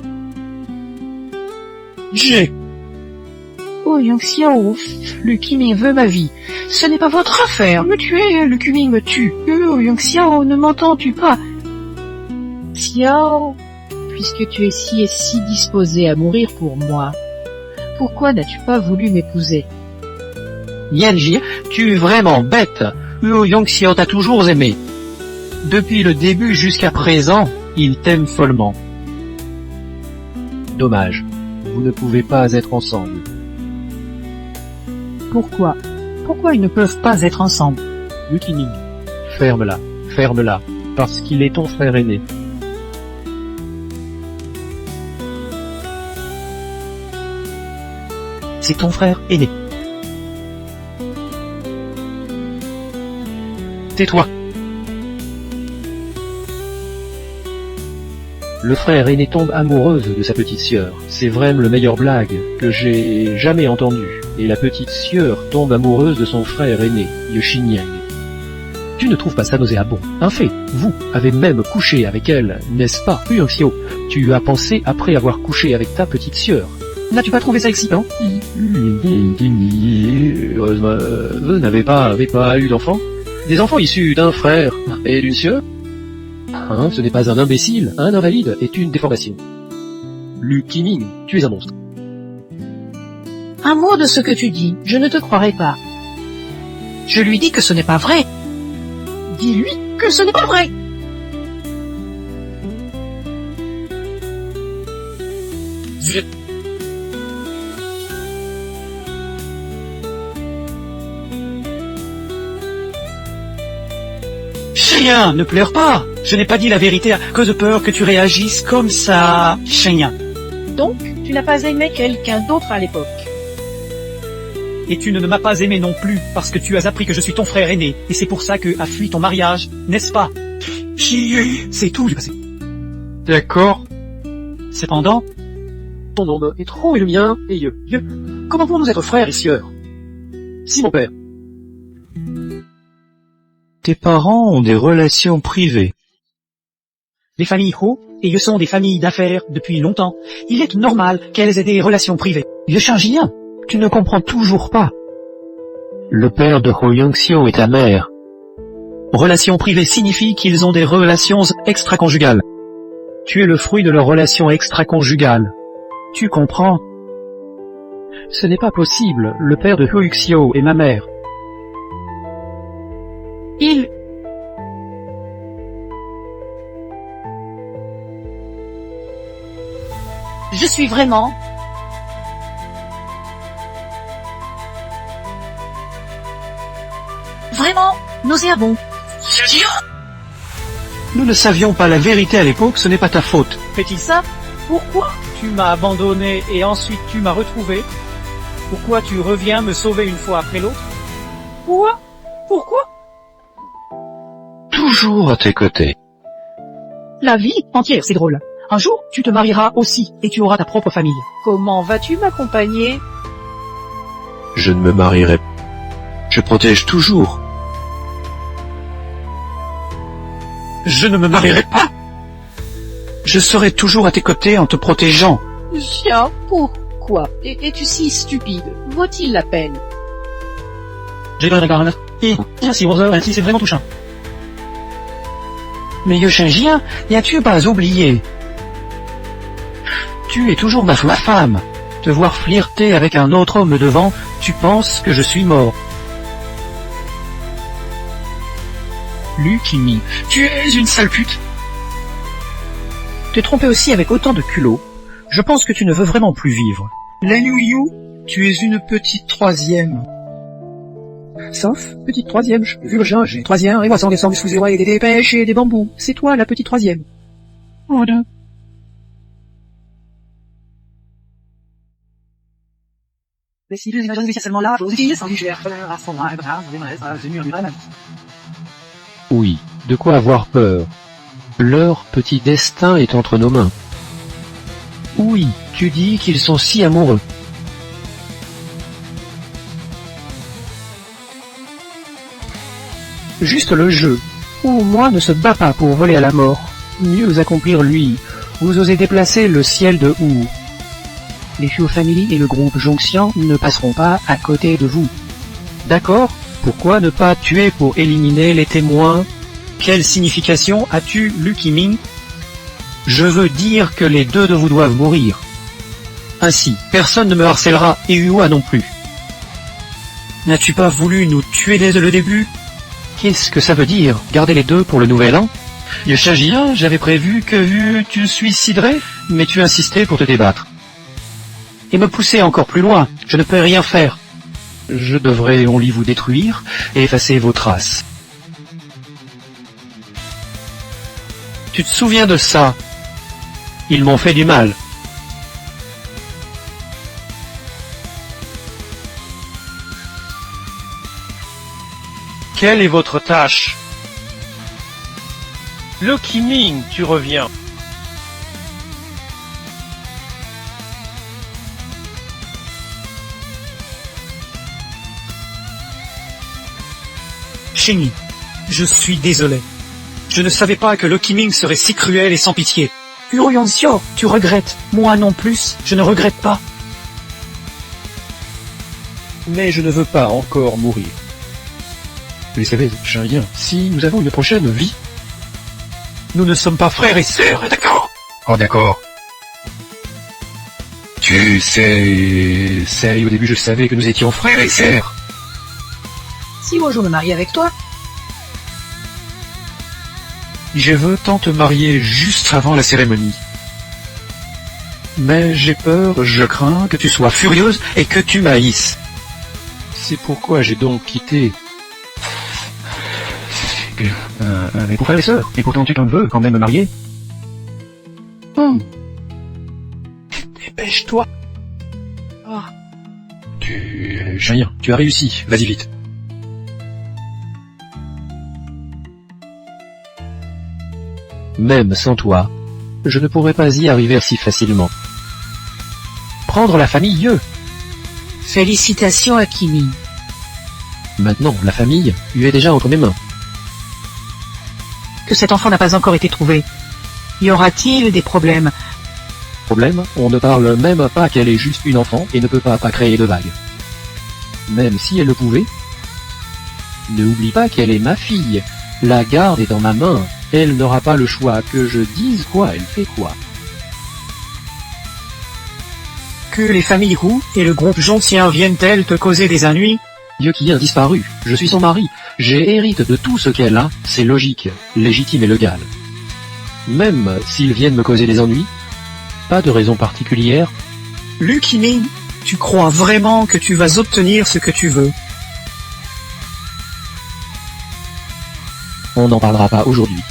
J'ai. oh Yangxiao, Lucky Ming veut ma vie. Ce n'est pas votre affaire. Me tuer, Lucky Ming me tue. Oh Yangxiao, ne m'entends-tu pas? Xiao, puisque tu es si disposé à mourir pour moi, pourquoi n'as-tu pas voulu m'épouser? Yanji, tu es vraiment bête. Yu Yongxiao t'a toujours aimé. Depuis le début jusqu'à présent, il t'aime follement. Dommage, vous ne pouvez pas être ensemble. Pourquoi? Pourquoi ils ne peuvent pas être ensemble? Yu Qiming, ferme-la, ferme-la, parce qu'il est ton frère aîné. C'est ton frère aîné. Tais-toi. Le frère aîné tombe amoureuse de sa petite sœur. C'est vraiment le meilleur blague que j'ai jamais entendu. Et la petite sœur tombe amoureuse de son frère aîné, Ye Xinyan. Tu ne trouves pas ça nauséabond? Un fait. Vous avez même couché avec elle, n'est-ce pas, Yu Yongxiao? Tu as pensé après avoir couché avec ta petite sœur. N'as-tu pas trouvé ça excitant? Vous n'avez pas eu d'enfants? Des enfants issus d'un frère et d'une sœur? Hein, ce n'est pas un imbécile, un invalide est une déformation. Lu Qiming, tu es un monstre. Un mot de ce que tu dis, je ne te croirai pas. Je lui dis que ce n'est pas vrai. Dis-lui que ce n'est pas vrai. Chien, ne pleure pas. Je n'ai pas dit la vérité à cause de peur que tu réagisses comme ça, chien. Donc, tu n'as pas aimé quelqu'un d'autre à l'époque. Et tu ne m'as pas aimé non plus, parce que tu as appris que je suis ton frère aîné, et c'est pour ça que a fui ton mariage, n'est-ce pas? C'est tout du passé. D'accord. Cependant, Ton nom est trop et le mien est Ye. Comment pouvons-nous être frères et sœurs? Si mon père. Tes parents ont des relations privées. les familles Ho et Ye sont des familles d'affaires depuis longtemps. Il est normal qu'elles aient des relations privées. Ye Shangjian, tu ne comprends toujours pas. Le père de Ho Yongxiao est ta mère. Relations privées signifie qu'ils ont des relations extra-conjugales. Tu es le fruit de leur relation extra-conjugale. Tu comprends? Ce n'est pas possible, le père de Ho Yongxiao est ma mère. Je suis vraiment... nauséabond. Nous ne savions pas la vérité à l'époque, ce n'est pas ta faute. Fait-il ça? Pourquoi tu m'as abandonné et ensuite tu m'as retrouvé? Pourquoi tu reviens me sauver une fois après l'autre? Pourquoi? Toujours à tes côtés. La vie entière, c'est drôle. Un jour, tu te marieras aussi et tu auras ta propre famille. Comment vas-tu m'accompagner? Je ne me marierai pas. Je protège toujours. Je ne me marierai pas. Je serai toujours à tes côtés en te protégeant. Chien, pourquoi es-tu si stupide? Vaut-il la peine? Si c'est vraiment touchant. Mais Ye Shangjian, n'as-tu pas oublié? Tu es toujours ma femme. Te voir flirter avec un autre homme devant, tu penses que je suis mort. Lu Qiming, tu es une sale pute. T'es trompé aussi avec autant de culot. Je pense que tu ne veux vraiment plus vivre. La Yu, tu es une petite troisième. Sauf, petite troisième, j'ai troisième, et moi sans descendre sous zéro et des dépêches et des bambous. C'est toi la petite troisième. Voilà. Oui, de quoi avoir peur. Leur petit destin est entre nos mains. Oui, tu dis qu'ils sont si amoureux. Juste le jeu. Ou moi ne se bat pas pour voler à la mort. Mieux accomplir lui. Vous osez déplacer le ciel de Wu. Les Huo Family et le groupe Zhongxian ne passeront pas à côté de vous. D'accord? Pourquoi ne pas tuer pour éliminer les témoins? Quelle signification as-tu, Lu Qiming? Je veux dire que les deux de vous doivent mourir. Ainsi, personne ne me harcèlera, et Ua non plus. N'as-tu pas voulu nous tuer dès le début? Qu'est-ce que ça veut dire, garder les deux pour le nouvel an? Yoshajia, j'avais prévu que tu suiciderais, mais tu insistais pour te débattre. Et me pousser encore plus loin, je ne peux rien faire. Je devrais only vous détruire et effacer vos traces. Tu te souviens de ça? Ils m'ont fait du mal. Quelle est votre tâche? Lucky Ming, tu reviens. Shinny, je suis désolé. Je ne savais pas que Lucky Ming serait si cruel et sans pitié. Uryansio, tu regrettes. Moi non plus, je ne regrette pas. Mais je ne veux pas encore mourir. Vous savez, Chien, si nous avons une prochaine vie... Nous ne sommes pas frères et sœurs, d'accord? Oh d'accord. Tu sais, au début je savais que nous étions frères et sœurs. Si moi je me marie avec toi, Je veux tant te marier juste avant la cérémonie. Mais j'ai peur, je crains que tu sois furieuse et que tu m'haïsses. C'est pourquoi j'ai donc quitté... Mais pour frères et sœurs, et pourtant tu t'en veux quand même me marier. Dépêche-toi. Chien, tu as réussi, vas-y vite. Même sans toi, je ne pourrais pas y arriver si facilement. Prendre la famille, félicitations à Kimi. Maintenant, la famille, lui est déjà entre mes mains. Que cet enfant n'a pas encore été trouvé. Y aura-t-il des problèmes? Problème, on ne parle même pas qu'elle est juste une enfant et ne peut pas créer de vagues. Même si elle le pouvait. N'oublie pas qu'elle est ma fille. La garde est dans ma main. Elle n'aura pas le choix que je dise quoi, elle fait quoi. Que les familles Wu et le groupe Joncien viennent-elles te causer des ennuis? Yuki a disparu, je suis son mari, j'ai hérite de tout ce qu'elle a, c'est logique, légitime et légal. Même s'ils viennent me causer des ennuis, pas de raison particulière. Lucky Ming, tu crois vraiment que tu vas obtenir ce que tu veux? On n'en parlera pas aujourd'hui.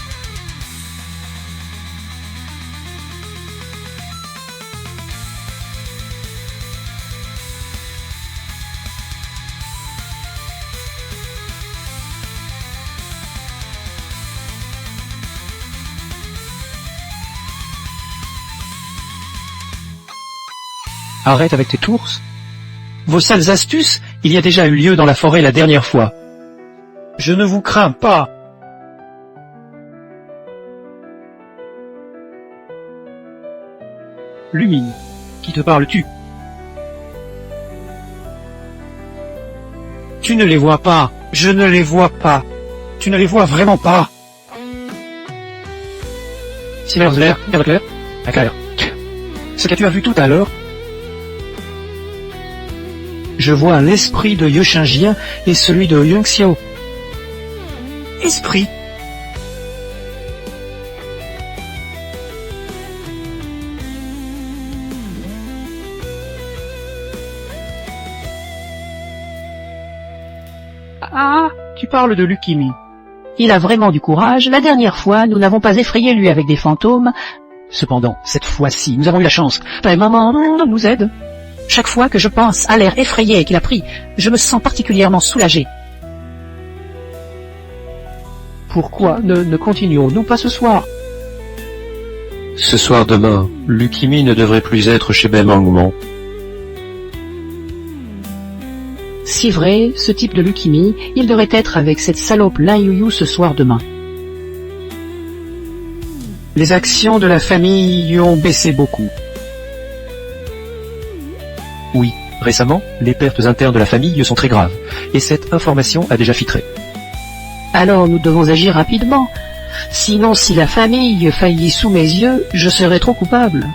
Arrête avec tes tours. Vos sales astuces, il y a déjà eu lieu dans la forêt la dernière fois. Je ne vous crains pas. Lumine, qui te parles-tu? Tu ne les vois pas, je ne les vois pas. Tu ne les vois vraiment pas. Silverslayer, Claire. Ce que tu as vu tout à l'heure, je vois l'esprit de Yoshingien et celui de Yongxiao. Esprit? Ah, tu parles de Lukimi. Il a vraiment du courage. La dernière fois, nous n'avons pas effrayé lui avec des fantômes. Cependant, cette fois-ci, nous avons eu la chance. Ben, maman nous aide. Chaque fois que je pense à l'air effrayé qu'il a pris, je me sens particulièrement soulagée. Pourquoi ne continuons-nous pas ce soir? Ce soir demain, Lukimi ne devrait plus être chez Bemangmon. Si vrai, ce type de Lukimi, il devrait être avec cette salope Layuyu ce soir demain. Les actions de la famille ont baissé beaucoup. Oui, récemment, les pertes internes de la famille sont très graves, et cette information a déjà filtré. Alors nous devons agir rapidement. Sinon, si la famille faillit sous mes yeux, je serais trop coupable.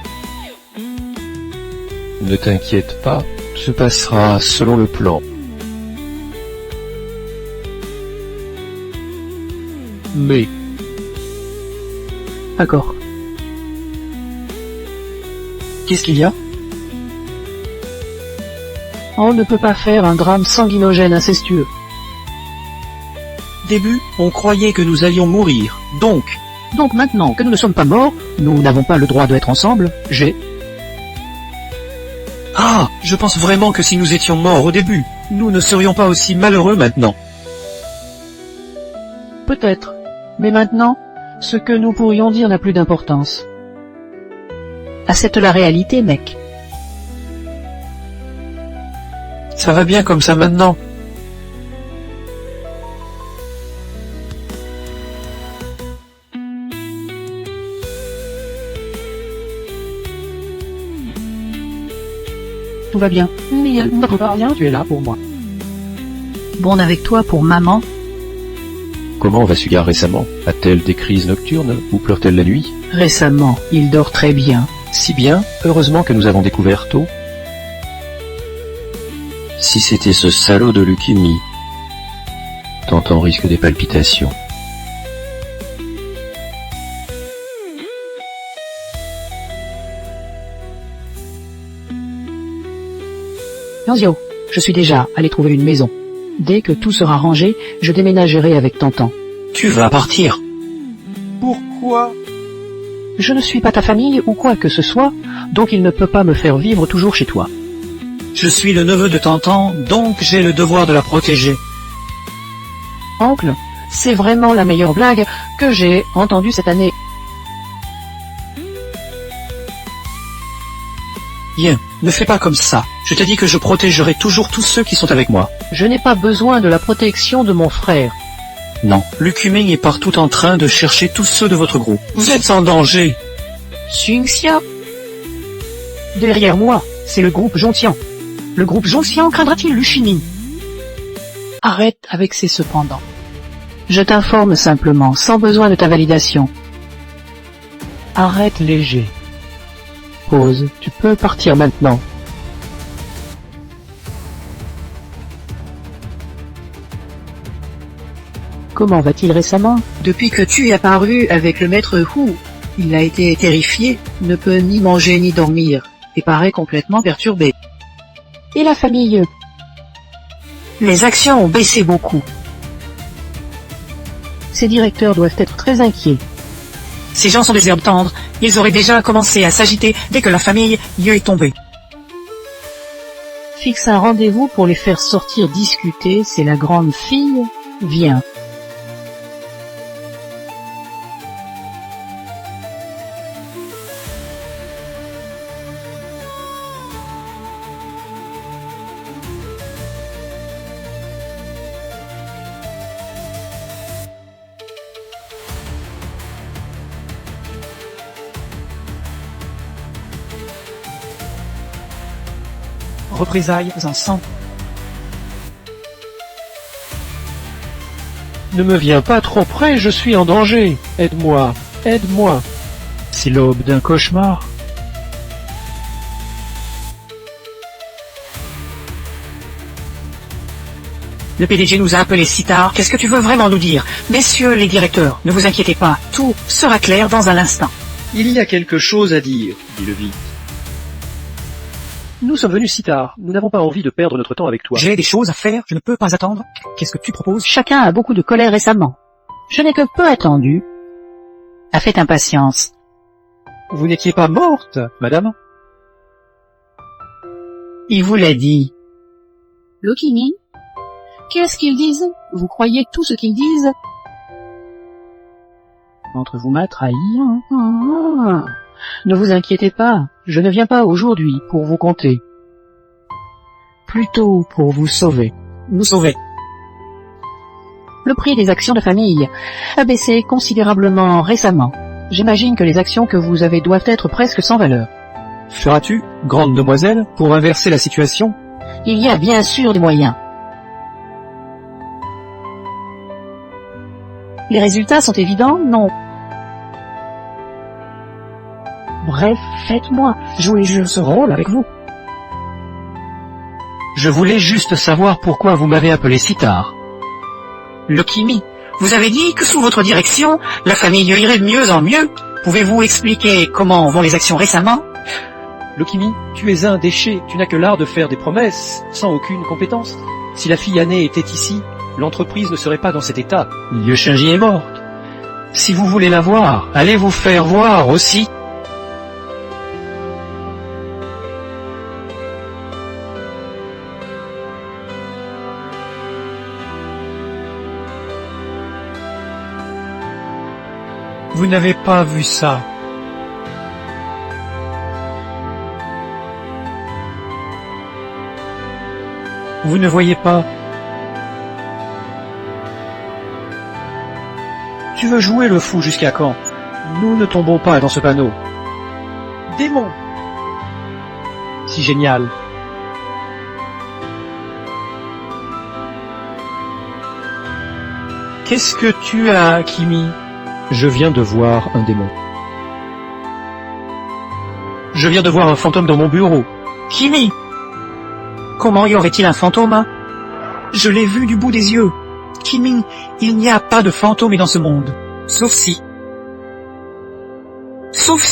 Ne t'inquiète pas, tout se passera selon le plan. Mais, D'accord. Qu'est-ce qu'il y a? On ne peut pas faire un drame sanguinogène incestueux. Début, on croyait que nous allions mourir. Donc Maintenant que nous ne sommes pas morts, nous n'avons pas le droit d'être ensemble, Ah, je pense vraiment que si nous étions morts au début, nous ne serions pas aussi malheureux maintenant. Peut-être. Mais maintenant, ce que nous pourrions dire n'a plus d'importance. Accepte la réalité, mec. Ça va bien comme ça maintenant. Tout va bien. Mais ne pas rien, tu es là pour moi. Bon avec toi pour maman. Comment va Sugar récemment? A-t-elle des crises nocturnes ou pleure-t-elle la nuit? Récemment, il dort très bien. Si bien, heureusement que nous avons découvert tôt. Si c'était ce salaud de leucémie. Tantan risque des palpitations. Yanzio, je suis déjà allé trouver une maison. Dès que tout sera rangé, je déménagerai avec Tantan. Tu vas partir. Pourquoi? Je ne suis pas ta famille ou quoi que ce soit, donc il ne peut pas me faire vivre toujours chez toi. Je suis le neveu de Tantan, donc j'ai le devoir de la protéger. Oncle, c'est vraiment la meilleure blague que j'ai entendue cette année. Bien, ne fais pas comme ça. Je t'ai dit que je protégerai toujours tous ceux qui sont avec moi. Je n'ai pas besoin de la protection de mon frère. Non, Lucuming est partout en train de chercher tous ceux de votre groupe. Vous êtes en danger. Xingxia. Derrière moi, c'est le groupe Jontian. Le groupe Jontian craindra-t-il Luchini? Arrête avec ces cependant. Je t'informe simplement, sans besoin de ta validation. Arrête léger. Pause, tu peux partir maintenant. Comment va-t-il récemment? Depuis que tu es apparu avec le maître Hu, il a été terrifié, ne peut ni manger ni dormir, et paraît complètement perturbé. Et la famille? Les actions ont baissé beaucoup. Ces directeurs doivent être très inquiets. Ces gens sont des herbes tendres. Ils auraient déjà commencé à s'agiter dès que la famille y est tombée. Fixe un rendez-vous pour les faire sortir discuter, c'est la grande fille. Viens. Représailles en sang. ne me viens pas trop près, je suis en danger. Aide-moi, aide-moi. C'est l'aube d'un cauchemar. Le PDG nous a appelés si tard. Qu'est-ce que tu veux vraiment nous dire? Messieurs les directeurs, ne vous inquiétez pas. Tout sera clair dans un instant. Il y a quelque chose à dire, dit le vide. Nous sommes venus si tard. Nous n'avons pas envie de perdre notre temps avec toi. J'ai des choses à faire, je ne peux pas attendre. Qu'est-ce que tu proposes? Chacun a beaucoup de colère récemment. Je n'ai que peu attendu. A fait impatience. Vous n'étiez pas morte, madame? Il vous l'a dit. Lokini? Qu'est-ce qu'ils disent? Vous croyez tout ce qu'ils disent? Entre vous m'a trahi. Ne vous inquiétez pas, je ne viens pas aujourd'hui pour vous compter. Plutôt pour vous sauver. Nous sauver. Le prix des actions de famille a baissé considérablement récemment. J'imagine que les actions que vous avez doivent être presque sans valeur. Feras-tu, grande demoiselle, pour inverser la situation? Il y a bien sûr des moyens. Les résultats sont évidents, non? Bref, faites-moi jouer ce rôle avec vous. Je voulais juste savoir pourquoi vous m'avez appelé si tard. Lokimi, vous avez dit que sous votre direction, la famille irait de mieux en mieux. Pouvez-vous expliquer comment vont les actions récemment? Lokimi, tu es un déchet, tu n'as que l'art de faire des promesses, sans aucune compétence. Si la fille aînée était ici, l'entreprise ne serait pas dans cet état. Liu Shenji est morte. Si vous voulez la voir, allez vous faire voir aussi. Vous n'avez pas vu ça. Vous ne voyez pas. Tu veux jouer le fou jusqu'à quand? Nous ne tombons pas dans ce panneau. Démon! Si génial. Qu'est-ce que tu as, Kimi? Je viens de voir un démon. Je viens de voir un fantôme dans mon bureau. Kimi! Comment y aurait-il un fantôme? Je l'ai vu du bout des yeux. Kimi, il n'y a pas de fantôme dans ce monde. Sauf si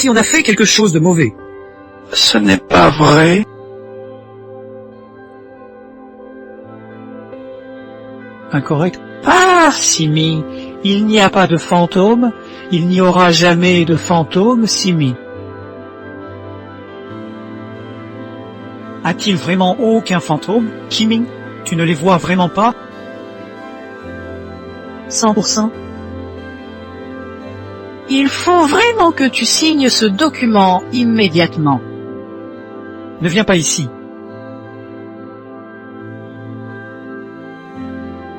on a fait quelque chose de mauvais. Ce n'est pas vrai. Incorrect. Ah, Simi, il n'y a pas de fantôme, il n'y aura jamais de fantôme, Simi. A-t-il vraiment aucun fantôme, Kimi? Tu ne les vois vraiment pas? 100%. Il faut vraiment que tu signes ce document immédiatement. Ne viens pas ici.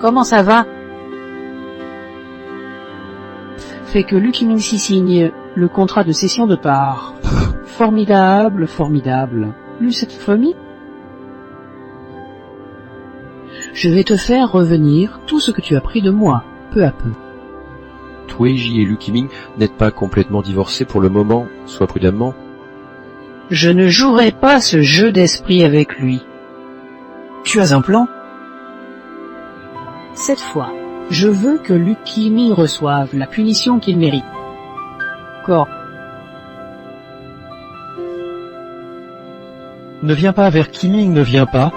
Comment ça va? Fait que Lucky signe le contrat de cession de part. Formidable, formidable. Lu cette famille? Je vais te faire revenir tout ce que tu as pris de moi, peu à peu. Tueji et Lukiming n'êtes pas complètement divorcés pour le moment, sois prudemment. Je ne jouerai pas ce jeu d'esprit avec lui. Tu as un plan? Cette fois, je veux que Lucky reçoive la punition qu'il mérite. Corps. Ne viens pas vers Kiming, ne viens pas.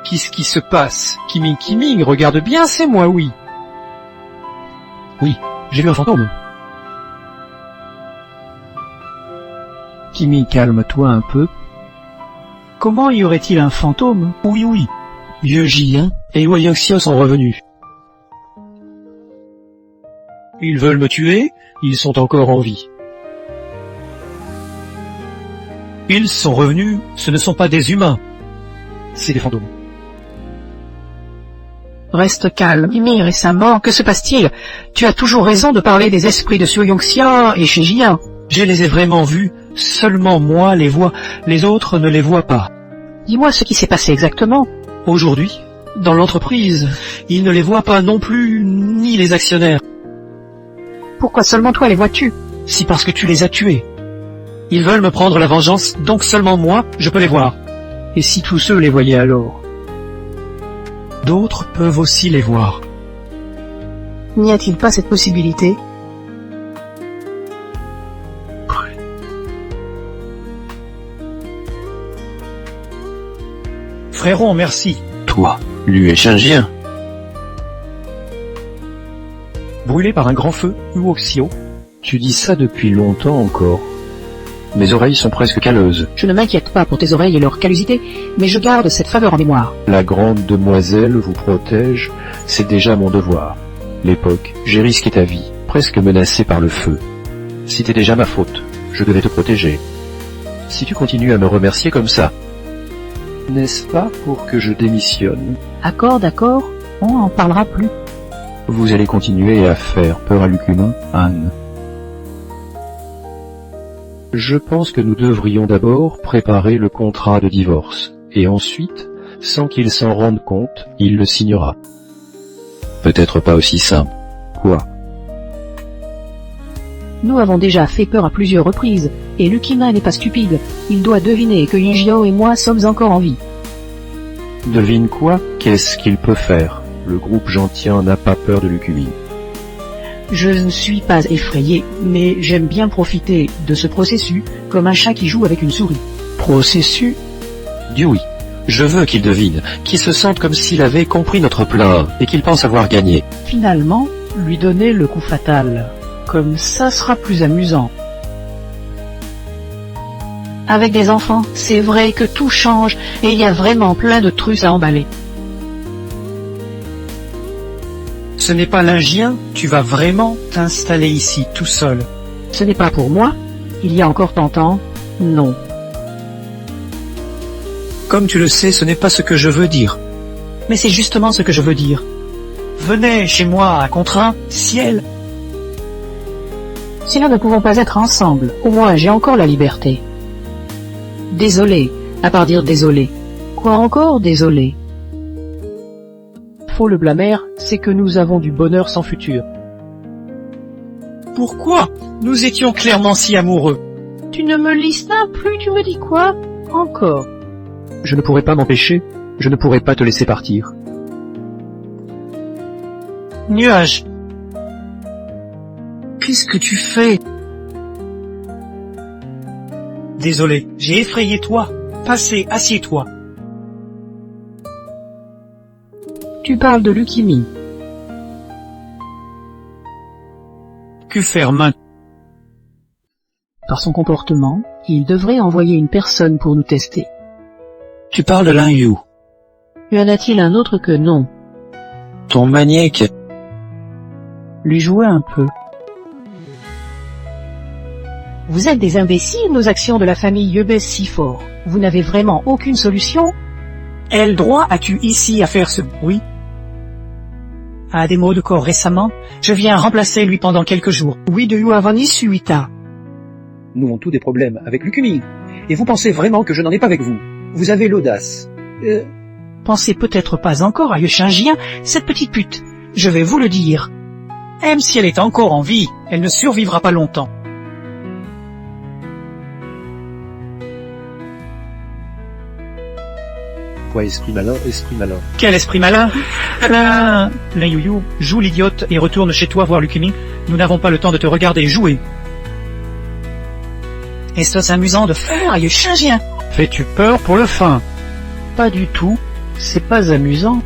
Qu'est-ce qui se passe? Kiming, regarde bien, c'est moi, oui. Oui, j'ai vu un fantôme. Kiming, calme-toi un peu. Comment y aurait-il un fantôme? Oui. Liu Jiyan et Wei Yaxio sont revenus. Ils veulent me tuer, ils sont encore en vie. Ils sont revenus, ce ne sont pas des humains. C'est des fantômes. Reste calme, Ymir récemment, que se passe-t-il? Tu as toujours raison de parler des esprits de Su Yongxia et Shi Jiyan. Je les ai vraiment vus, seulement moi les vois, les autres ne les voient pas. Dis-moi ce qui s'est passé exactement. Aujourd'hui, dans l'entreprise, ils ne les voient pas non plus, ni les actionnaires. Pourquoi seulement toi les vois-tu? Si parce que tu les as tués. Ils veulent me prendre la vengeance, donc seulement moi, je peux les voir. Et si tous ceux les voyaient alors? D'autres peuvent aussi les voir. N'y a-t-il pas cette possibilité? Frérot, merci. Toi, Liu Shenji. Brûlé par un grand feu, Uoxio. Tu dis ça depuis longtemps encore. Mes oreilles sont presque calleuses. Je ne m'inquiète pas pour tes oreilles et leur callosité, mais je garde cette faveur en mémoire. La grande demoiselle vous protège, c'est déjà mon devoir. L'époque, j'ai risqué ta vie, presque menacé par le feu. C'était déjà ma faute, je devais te protéger. Si tu continues à me remercier comme ça, n'est-ce pas pour que je démissionne? D'accord, on en parlera plus. Vous allez continuer à faire peur à Lucumin, Anne. Je pense que nous devrions d'abord préparer le contrat de divorce, et ensuite, sans qu'il s'en rende compte, il le signera. Peut-être pas aussi simple. Quoi? Nous avons déjà fait peur à plusieurs reprises, et Lukina n'est pas stupide. Il doit deviner que Yujio et moi sommes encore en vie. Devine quoi? Qu'est-ce qu'il peut faire? Le groupe Gentian n'a pas peur de Lukumi. Je ne suis pas effrayé, mais j'aime bien profiter de ce processus comme un chat qui joue avec une souris. Processus? Du oui. Je veux qu'il devine, qu'il se sente comme s'il avait compris notre plan, et qu'il pense avoir gagné. Finalement, lui donner le coup fatal. Comme ça sera plus amusant. Avec des enfants, c'est vrai que tout change et il y a vraiment plein de trucs à emballer. Ce n'est pas lingien, tu vas vraiment t'installer ici tout seul. Ce n'est pas pour moi. Il y a encore tant de temps, non. Comme tu le sais, ce n'est pas ce que je veux dire. Mais c'est justement ce que je veux dire. Venez chez moi à Contraint, ciel. Si nous ne pouvons pas être ensemble, au moins j'ai encore la liberté. Désolé, à part dire désolé. Quoi encore désolé? Faut le blâmer, c'est que nous avons du bonheur sans futur. Pourquoi? Nous étions clairement si amoureux. Tu ne me listeras plus, tu me dis quoi? Encore. Je ne pourrai pas m'empêcher, je ne pourrai pas te laisser partir. Nuage. Qu'est-ce que tu fais? Désolé, j'ai effrayé toi. Passez, assieds-toi. Tu parles de Lukimi. Que faire maintenant? Par son comportement, il devrait envoyer une personne pour nous tester. Tu parles de Lin-Yu. Y en a-t-il un autre que non? Ton maniaque. Lui jouer un peu. Vous êtes des imbéciles, nos actions de la famille Yebes si fort. Vous n'avez vraiment aucune solution? Quel droit as-tu ici à faire ce bruit? À des mots de corps récemment, je viens remplacer lui pendant quelques jours. Oui, de Yuavani Suita. Nous avons tous des problèmes avec Lukumi. Et vous pensez vraiment que je n'en ai pas avec vous? Vous avez l'audace. Pensez peut-être pas encore à Yushingien, cette petite pute. Je vais vous le dire. Même si elle est encore en vie, elle ne survivra pas longtemps. Ouais, esprit malin, esprit malin. Quel esprit malin! Lin Yuyu, joue l'idiote et retourne chez toi voir Lukumi. Nous n'avons pas le temps de te regarder jouer. Est-ce amusant de faire, Yushingien? Fais-tu peur pour le fin? Pas du tout. C'est pas amusant.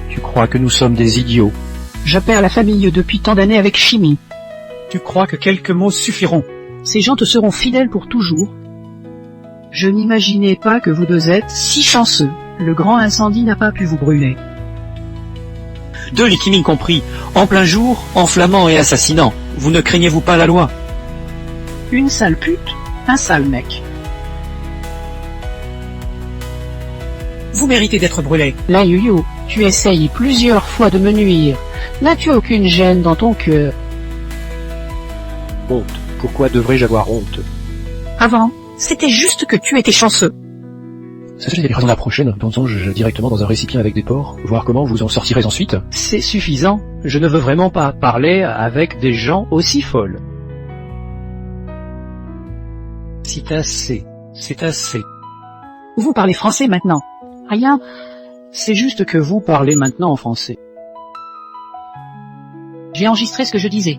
Tu crois que nous sommes des idiots? J'appelle la famille depuis tant d'années avec Chimie. Tu crois que quelques mots suffiront? Ces gens te seront fidèles pour toujours. Je n'imaginais pas que vous deux êtes si chanceux. Le grand incendie n'a pas pu vous brûler. Deux Lukimi compris, en plein jour, enflammant et assassinant. Vous ne craignez-vous pas la loi? Une sale pute, un sale mec. Vous méritez d'être brûlé. Là, Yuyu, tu essayes plusieurs fois de me nuire. N'as-tu aucune gêne dans ton cœur? Honte. Pourquoi devrais-je avoir honte? Avant, c'était juste que tu étais chanceux. Sachez les raisons la prochaine, plongeons directement dans un récipient avec des porcs, voir comment vous en sortirez ensuite. C'est suffisant. Je ne veux vraiment pas parler avec des gens aussi folles. C'est assez. C'est assez. Vous parlez français maintenant. Rien. C'est juste que vous parlez maintenant en français. J'ai enregistré ce que je disais.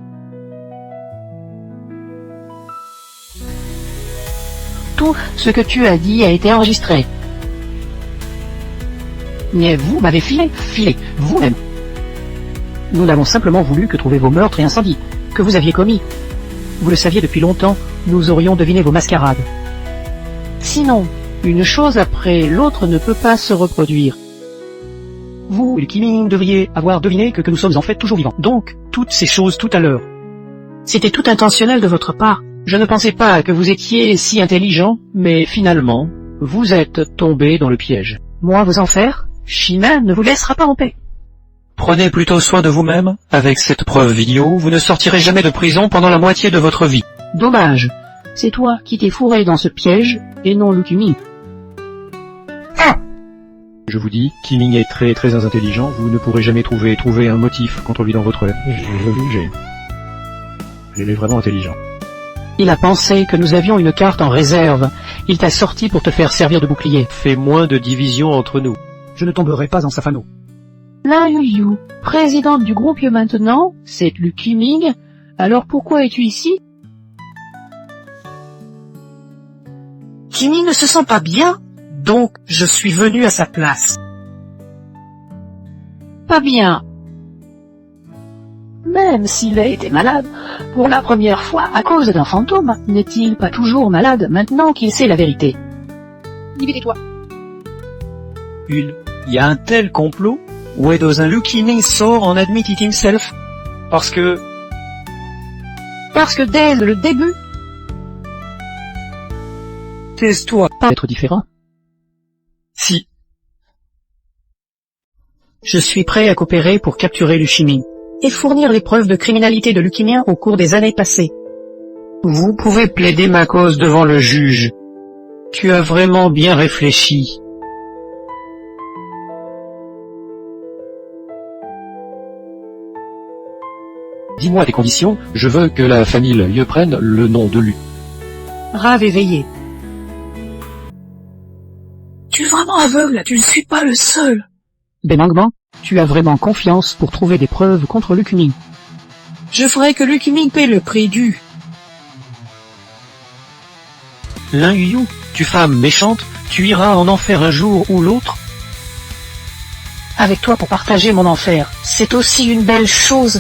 Tout ce que tu as dit a été enregistré. Mais vous m'avez filé, vous-même. Nous n'avons simplement voulu que trouver vos meurtres et incendies, que vous aviez commis. Vous le saviez depuis longtemps, nous aurions deviné vos mascarades. Sinon, une chose après l'autre ne peut pas se reproduire. Vous, les Kimi, devriez avoir deviné que nous sommes en fait toujours vivants. Donc, toutes ces choses tout à l'heure. C'était tout intentionnel de votre part. Je ne pensais pas que vous étiez si intelligent, mais finalement, vous êtes tombé dans le piège. Moi vous en faire? China ne vous laissera pas en paix. Prenez plutôt soin de vous-même. Avec cette preuve vidéo, vous ne sortirez jamais de prison pendant la moitié de votre vie. Dommage. C'est toi qui t'es fourré dans ce piège, et non Lukumi. Je vous dis, Kiming est très intelligent, vous ne pourrez jamais trouver un motif contre lui dans votre... Il est vraiment intelligent. Il a pensé que nous avions une carte en réserve. Il t'a sorti pour te faire servir de bouclier. Fais moins de division entre nous. Je ne tomberai pas en sa fanaux. Lin Yu, présidente du groupe maintenant, c'est Lu Qiming. Alors pourquoi es-tu ici? Kiming ne se sent pas bien, donc je suis venu à sa place. Pas bien. Même s'il a été malade, pour la première fois à cause d'un fantôme, n'est-il pas toujours malade maintenant qu'il sait la vérité? Divisez-toi. Il y a un tel complot? Wei Dozin Lu Qiming sort en admit it himself? Parce que dès le début, tais-toi. Pas être différent. Si. Je suis prêt à coopérer pour capturer Lu Qiming et fournir les preuves de criminalité de Lu Qiming au cours des années passées. Vous pouvez plaider ma cause devant le juge. Tu as vraiment bien réfléchi. Dis-moi tes conditions, je veux que la famille Liu prenne le nom de Lu. Rave éveillé. Tu es vraiment aveugle, tu ne suis pas le seul. Benangman, tu as vraiment confiance pour trouver des preuves contre Lu Qiming. Je ferai que Lu Qiming paie le prix dû. Lin Yu, tu femme méchante, tu iras en enfer un jour ou l'autre? Avec toi pour partager mon enfer, c'est aussi une belle chose.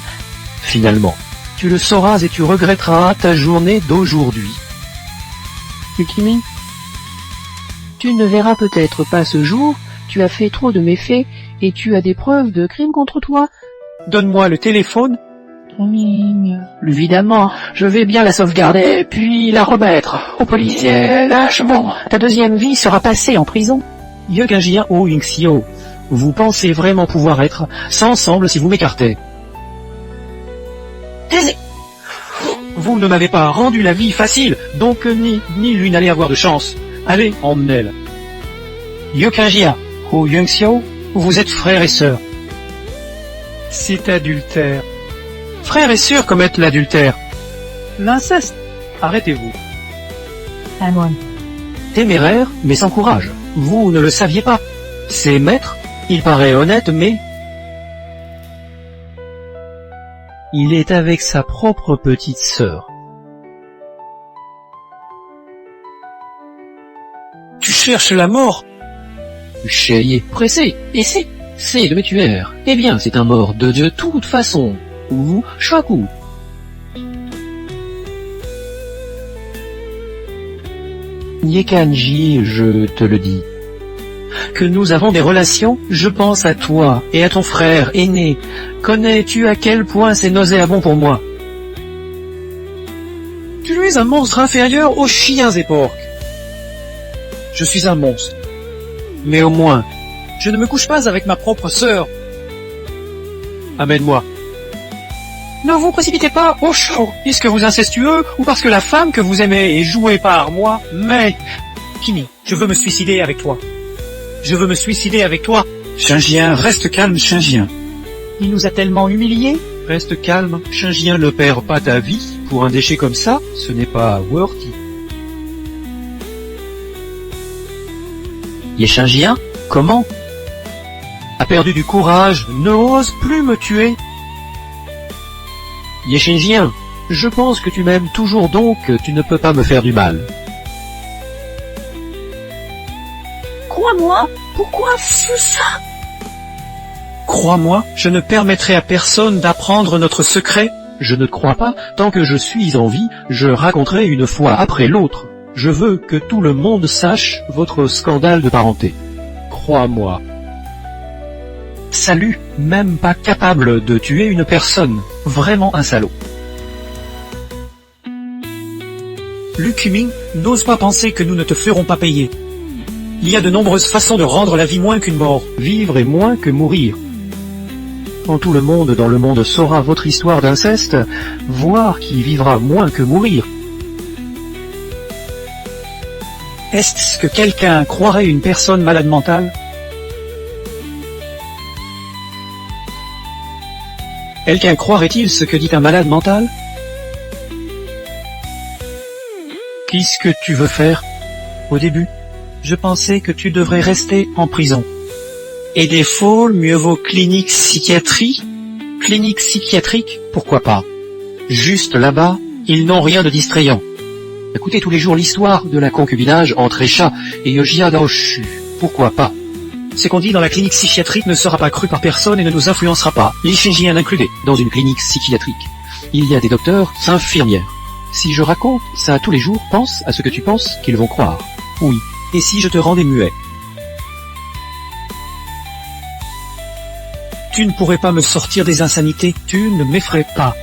Finalement, tu le sauras et tu regretteras ta journée d'aujourd'hui. Lu Qiming, tu ne verras peut-être pas ce jour, tu as fait trop de méfaits et tu as des preuves de crime contre toi. Donne-moi le téléphone. Évidemment, je vais bien la sauvegarder, puis la remettre au policier. Lâche-moi. Ta deuxième vie sera passée en prison. Yeganjia O Yingxiao, vous pensez vraiment pouvoir être ensemble si vous m'écartez? Taisez. Vous ne m'avez pas rendu la vie facile, donc ni lui n'allez avoir de chance. Allez, emmenez-le. Yeganjia O Yingxiao, vous êtes frères et sœurs. C'est adultère. Frères et sœurs commettent l'adultère. L'inceste. Arrêtez-vous. Téméraire, mais sans courage. Vous ne le saviez pas. C'est maître. Il paraît honnête, mais... il est avec sa propre petite sœur. Tu cherches la mort? Chérie, pressé, c'est de me tuer. Eh bien, c'est un mort de toute façon. Ou Shaku. Yekanji, je te le dis. Que nous avons des relations, je pense à toi et à ton frère aîné. Connais-tu à quel point c'est nauséabond pour moi? Tu es un monstre inférieur aux chiens et porcs. Je suis un monstre. Mais au moins, je ne me couche pas avec ma propre sœur. Amène-moi. Ne vous précipitez pas au chaud, puisque vous incestueux, ou parce que la femme que vous aimez est jouée par moi, mais... Kimi, je veux me suicider avec toi. Je veux me suicider avec toi. Chingien, reste calme, Chingien. Il nous a tellement humiliés. Reste calme, Chingien, ne perds pas ta vie. Pour un déchet comme ça, ce n'est pas worthy. Chingien, comment? A perdu du courage, n'ose plus me tuer. Chingien, je pense que tu m'aimes toujours, donc tu ne peux pas me faire du mal. Crois-moi, pourquoi fais ça? Crois-moi, je ne permettrai à personne d'apprendre notre secret. Je ne crois pas, tant que je suis en vie, je raconterai une fois après l'autre. Je veux que tout le monde sache votre scandale de parenté. Crois-moi. Salut, même pas capable de tuer une personne. Vraiment un salaud. Lu Qiming, n'ose pas penser que nous ne te ferons pas payer. Il y a de nombreuses façons de rendre la vie moins qu'une mort. Vivre est moins que mourir. Quand tout le monde dans le monde saura votre histoire d'inceste, voir qui vivra moins que mourir. Est-ce que quelqu'un croirait une personne malade mentale? Quelqu'un croirait-il ce que dit un malade mental? Qu'est-ce que tu veux faire? Au début, je pensais que tu devrais rester en prison. Et des fôles, mieux vaut clinique psychiatrie? Clinique psychiatrique, pourquoi pas? Juste là-bas, ils n'ont rien de distrayant. Écoutez tous les jours l'histoire de la concubinage entre Esha et Yoshia Daoshu. Pourquoi pas? Ce qu'on dit dans la clinique psychiatrique ne sera pas cru par personne et ne nous influencera pas, les Shinjiens includés. Dans une clinique psychiatrique, il y a des docteurs, infirmières. Si je raconte ça tous les jours, pense à ce que tu penses qu'ils vont croire. Oui. Et si je te rendais muet? Tu ne pourrais pas me sortir des insanités, tu ne m'effraies pas.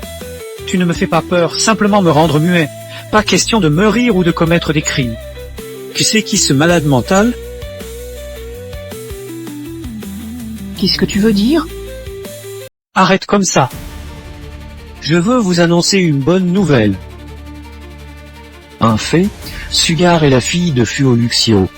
Tu ne me fais pas peur, simplement me rendre muet. Pas question de meurir ou de commettre des crimes. Tu sais qui ce malade mental? Qu'est-ce que tu veux dire? Arrête comme ça. Je veux vous annoncer une bonne nouvelle. Un fait, Sugar est la fille de Fuo Luxio.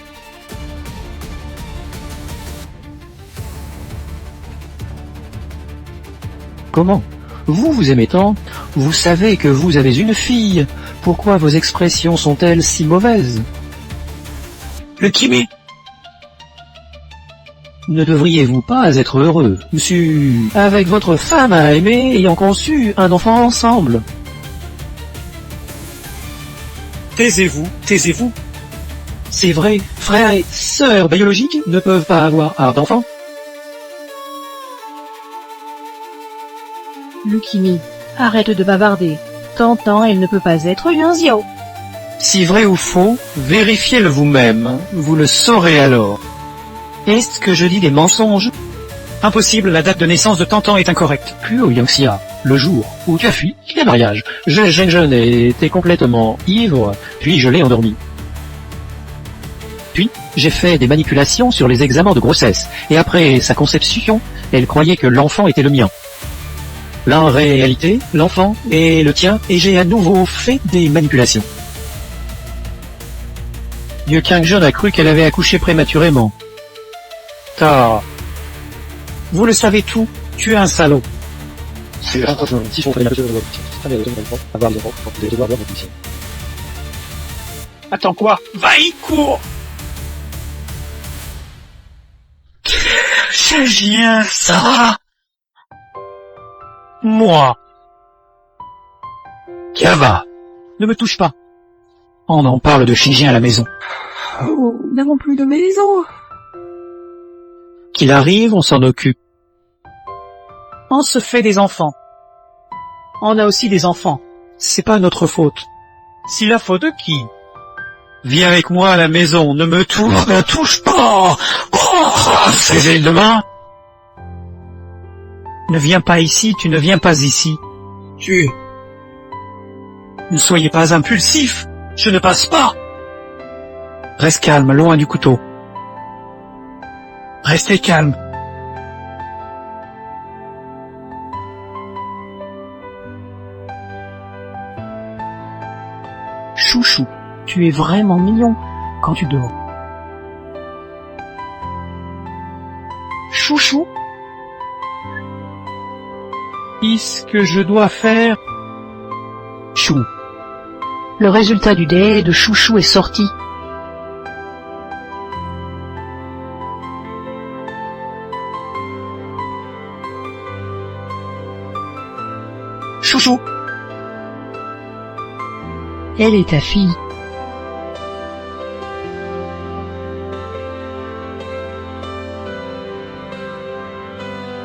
Comment? Vous aimez tant? Vous savez que vous avez une fille. Pourquoi vos expressions sont-elles si mauvaises? Le Kimi. Ne devriez-vous pas être heureux, monsieur, avec votre femme à aimer ayant conçu un enfant ensemble? Taisez-vous, taisez-vous. C'est vrai, frères et sœurs biologiques ne peuvent pas avoir d'enfant. Lukimi, arrête de bavarder. T'entends, elle ne peut pas être un Xiao. Si vrai ou faux, vérifiez-le vous-même, vous le saurez alors. Est-ce que je dis des mensonges? Impossible, la date de naissance de Tantan est incorrecte. Puo Yangxia, le jour où tu as fui, le mariage. Je était complètement ivre, puis je l'ai endormi. Puis, j'ai fait des manipulations sur les examens de grossesse, et après sa conception, elle croyait que l'enfant était le mien. Là, en réalité, l'enfant est le tien, et j'ai à nouveau fait des manipulations. Liu Kangjeon a cru qu'elle avait accouché prématurément. Tard. Vous le savez tout, tu es un salaud. Attends quoi? Va-y, cours! Chagien, Sarah! Moi! Kava! Ne me touche pas! On en parle de Shinjin à la maison. Oh, nous n'avons plus de maison. Qu'il arrive, on s'en occupe. On se fait des enfants. On a aussi des enfants. C'est pas notre faute. C'est la faute de qui? Viens avec moi à la maison, ne me touche pas! Oh, c'est demain! Ne viens pas ici, tu ne viens pas ici. Ne soyez pas impulsif, je ne passe pas! Reste calme, loin du couteau. Restez calme. Chouchou, tu es vraiment mignon quand tu dors. Chouchou, qu'est-ce que je dois faire? Chou. Le résultat du DL de Chouchou est sorti. Chouchou. Elle est ta fille.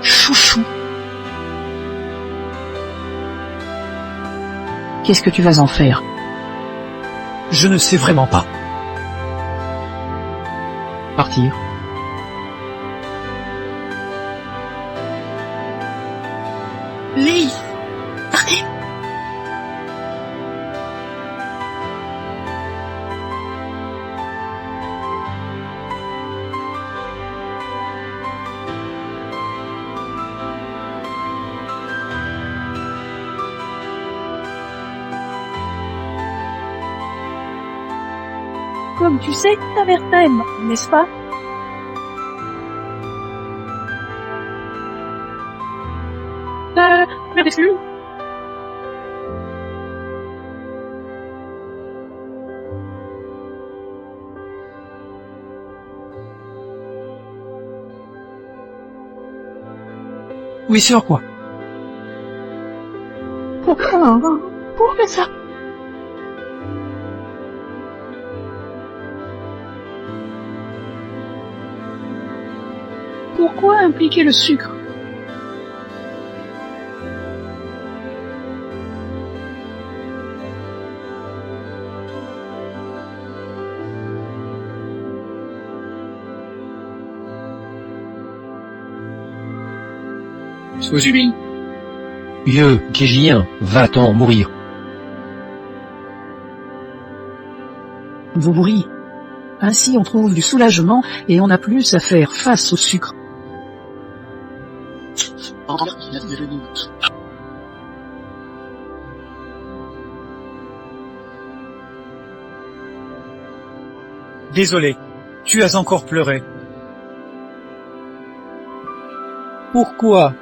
Chouchou. Qu'est-ce que tu vas en faire? Je ne sais vraiment pas. Partir. Lis. Partez. Comme tu sais, ta mère t'aime, n'est-ce pas? d'exclus. Oui, sur quoi? Pourquoi ça? Pourquoi impliquer le sucre? Subi. Vieux, Kégien, va-t'en mourir. Vous bourrez. Ainsi on trouve du soulagement et on n'a plus à faire face au sucre. Désolé, tu as encore pleuré. Pourquoi?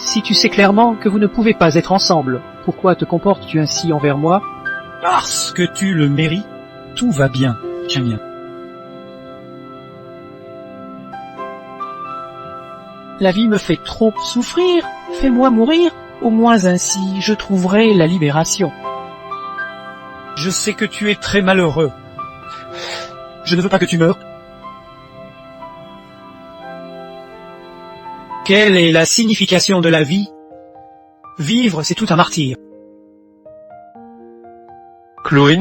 Si tu sais clairement que vous ne pouvez pas être ensemble, pourquoi te comportes-tu ainsi envers moi? Parce que tu le mérites, tout va bien, Kégien. La vie me fait trop souffrir, fais-moi mourir, au moins ainsi je trouverai la libération. Je sais que tu es très malheureux. Je ne veux pas que tu meures. Quelle est la signification de la vie? Vivre, c'est tout un martyr. Chloé?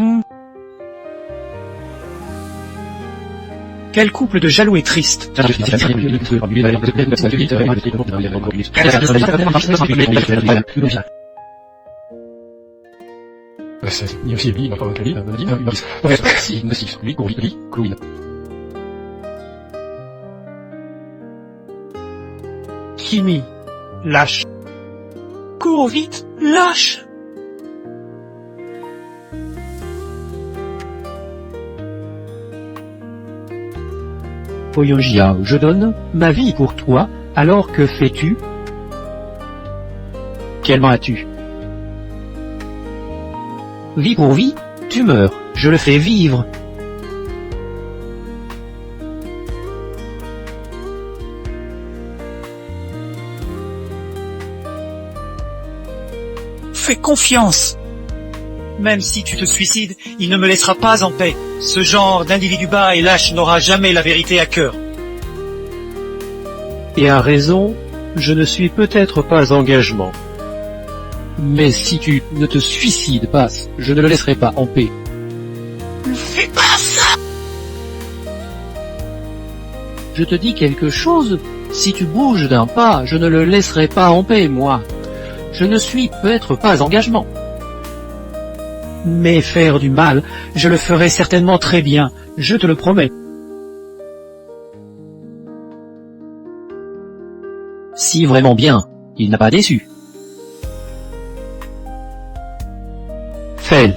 Quel couple de jaloux et triste. Kimi, lâche. Cours vite, lâche. Oyonjia, je donne ma vie pour toi, alors que fais-tu? Quelle main as-tu? Vie pour vie, tu meurs, je le fais vivre. Fais confiance. Même si tu te suicides, il ne me laissera pas en paix. Ce genre d'individu bas et lâche n'aura jamais la vérité à cœur. Et à raison, je ne suis peut-être pas engagement. Mais si tu ne te suicides pas, je ne le laisserai pas en paix. Ne fais pas ça. Je te dis quelque chose, si tu bouges d'un pas, je ne le laisserai pas en paix, moi. Je ne suis peut-être pas engagement. Mais faire du mal, je le ferai certainement très bien, je te le promets. Si vraiment bien, il n'a pas déçu. Fais-le.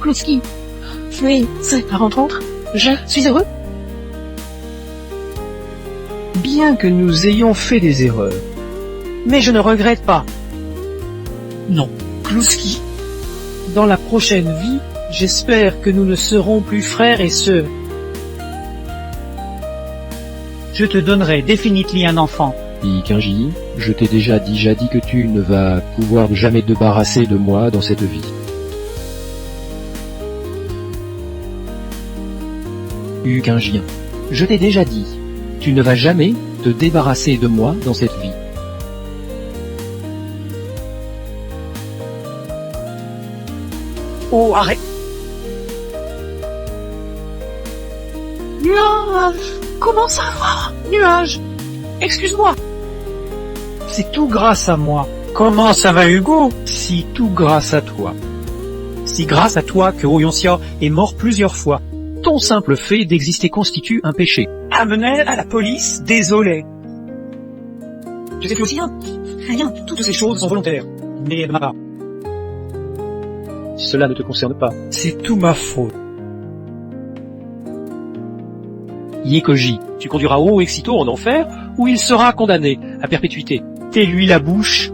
Kloski, oui, c'est la rencontre. Je suis heureux. Bien que nous ayons fait des erreurs, mais je ne regrette pas. Non, Kluski. Dans la prochaine vie, j'espère que nous ne serons plus frères et sœurs. Je te donnerai définitivement un enfant. Ikinji, je t'ai déjà dit que tu ne vas pouvoir jamais te débarrasser de moi dans cette vie. Ikinji, je t'ai déjà dit, tu ne vas jamais te débarrasser de moi dans cette vie. Oh, arrête. Nuage, comment ça va? Nuage, excuse-moi. C'est tout grâce à moi. Comment ça va, Hugo? Si tout grâce à toi. Si grâce à toi que Oyonsia est mort plusieurs fois. Ton simple fait d'exister constitue un péché. Amenez à la police, désolé. Je sais que aussi, rien, toutes ces choses sont volontaires. Mais de ma part. Cela ne te concerne pas. C'est tout ma faute. Yekoji, tu conduiras O Exito en enfer, où il sera condamné à perpétuité. Tais-lui la bouche.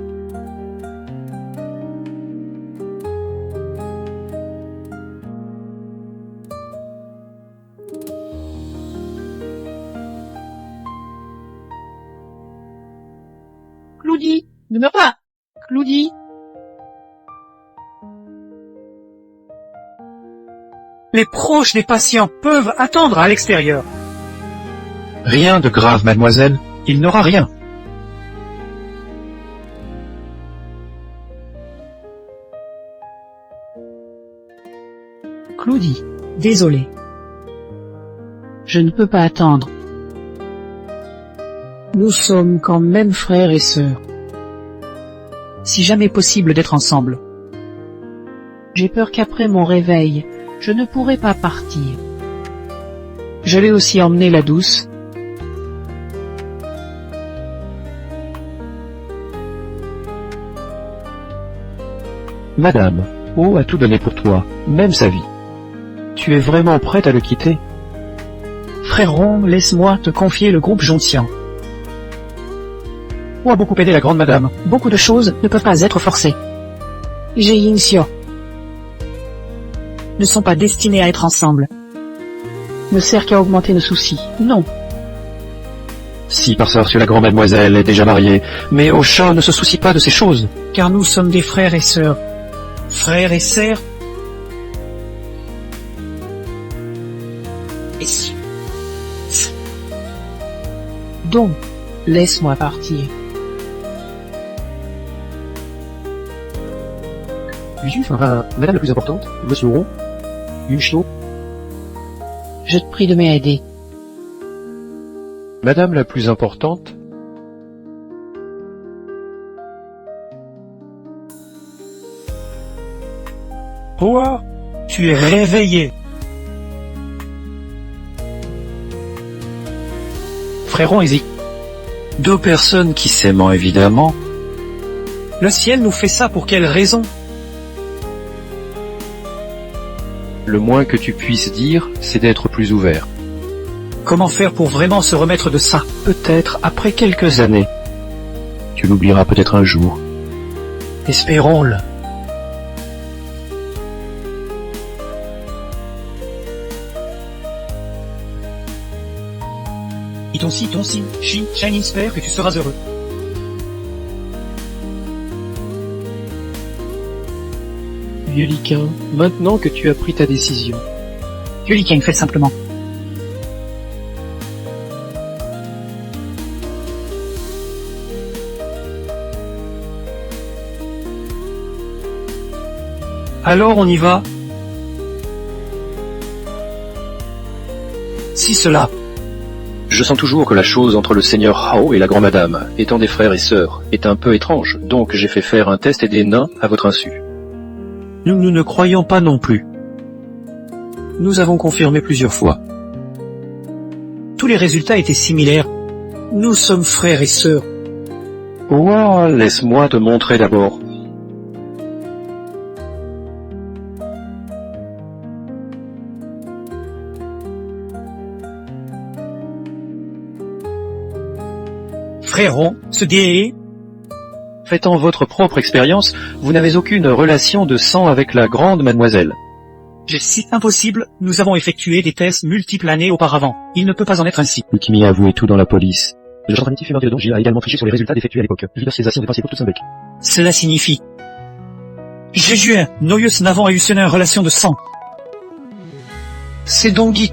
Cloudi, ne meurs pas. Cloudi. Les proches des patients peuvent attendre à l'extérieur. Rien de grave, mademoiselle. Il n'aura rien. Cloudi, désolé. Je ne peux pas attendre. Nous sommes quand même frères et sœurs. Si jamais possible d'être ensemble. J'ai peur qu'après mon réveil, je ne pourrai pas partir. Je vais aussi emmener la douce. Madame, O a tout donné pour toi, même sa vie. Tu es vraiment prête à le quitter? Frérot, laisse-moi te confier le groupe Jontian. On a beaucoup aidé la grande madame. Beaucoup de choses ne peuvent pas être forcées. J'ai Yingxia. Ne sont pas destinés à être ensemble. Ne sert qu'à augmenter nos soucis. Non. Si, parce que la grande mademoiselle est déjà mariée, mais Ocha ne se soucie pas de ces choses. Car nous sommes des frères et sœurs. Frères et sœurs. Et si. Donc, laisse-moi partir. Madame la plus importante, Monsieur Ron, Yuncho. Je te prie de m'aider. Madame la plus importante, Hoa, tu es réveillé. Frérot hésite. Deux personnes qui s'aimant évidemment. Le ciel nous fait ça pour quelle raison? le moins que tu puisses dire, c'est d'être plus ouvert. Comment faire pour vraiment se remettre de ça? Peut-être après quelques années. Tu l'oublieras peut-être un jour. Espérons-le. Ton signe, Shine espère que tu seras heureux. Yulikin, maintenant que tu as pris ta décision. Yulikin, fais simplement. Alors on y va. Si cela. Je sens toujours que la chose entre le seigneur Hao et la grand-madame, étant des frères et sœurs, est un peu étrange, donc j'ai fait faire un test et des nains à votre insu. Nous ne croyons pas non plus. Nous avons confirmé plusieurs fois. Tous les résultats étaient similaires. Nous sommes frères et sœurs. Oh, laisse-moi te montrer d'abord. Frérot, ce gué. Faitant votre propre expérience, vous n'avez aucune relation de sang avec la grande mademoiselle. C'est impossible, nous avons effectué des tests multiples années auparavant. Il ne peut pas en être ainsi. Lukimi a avoué tout dans la police. Le gendarme féminin de Donji a également triché sur les résultats effectués à l'époque. L'universisation des principaux tout bec. Cela signifie. Jésus, Noyus n'avons eu une relation de sang. C'est donc dit.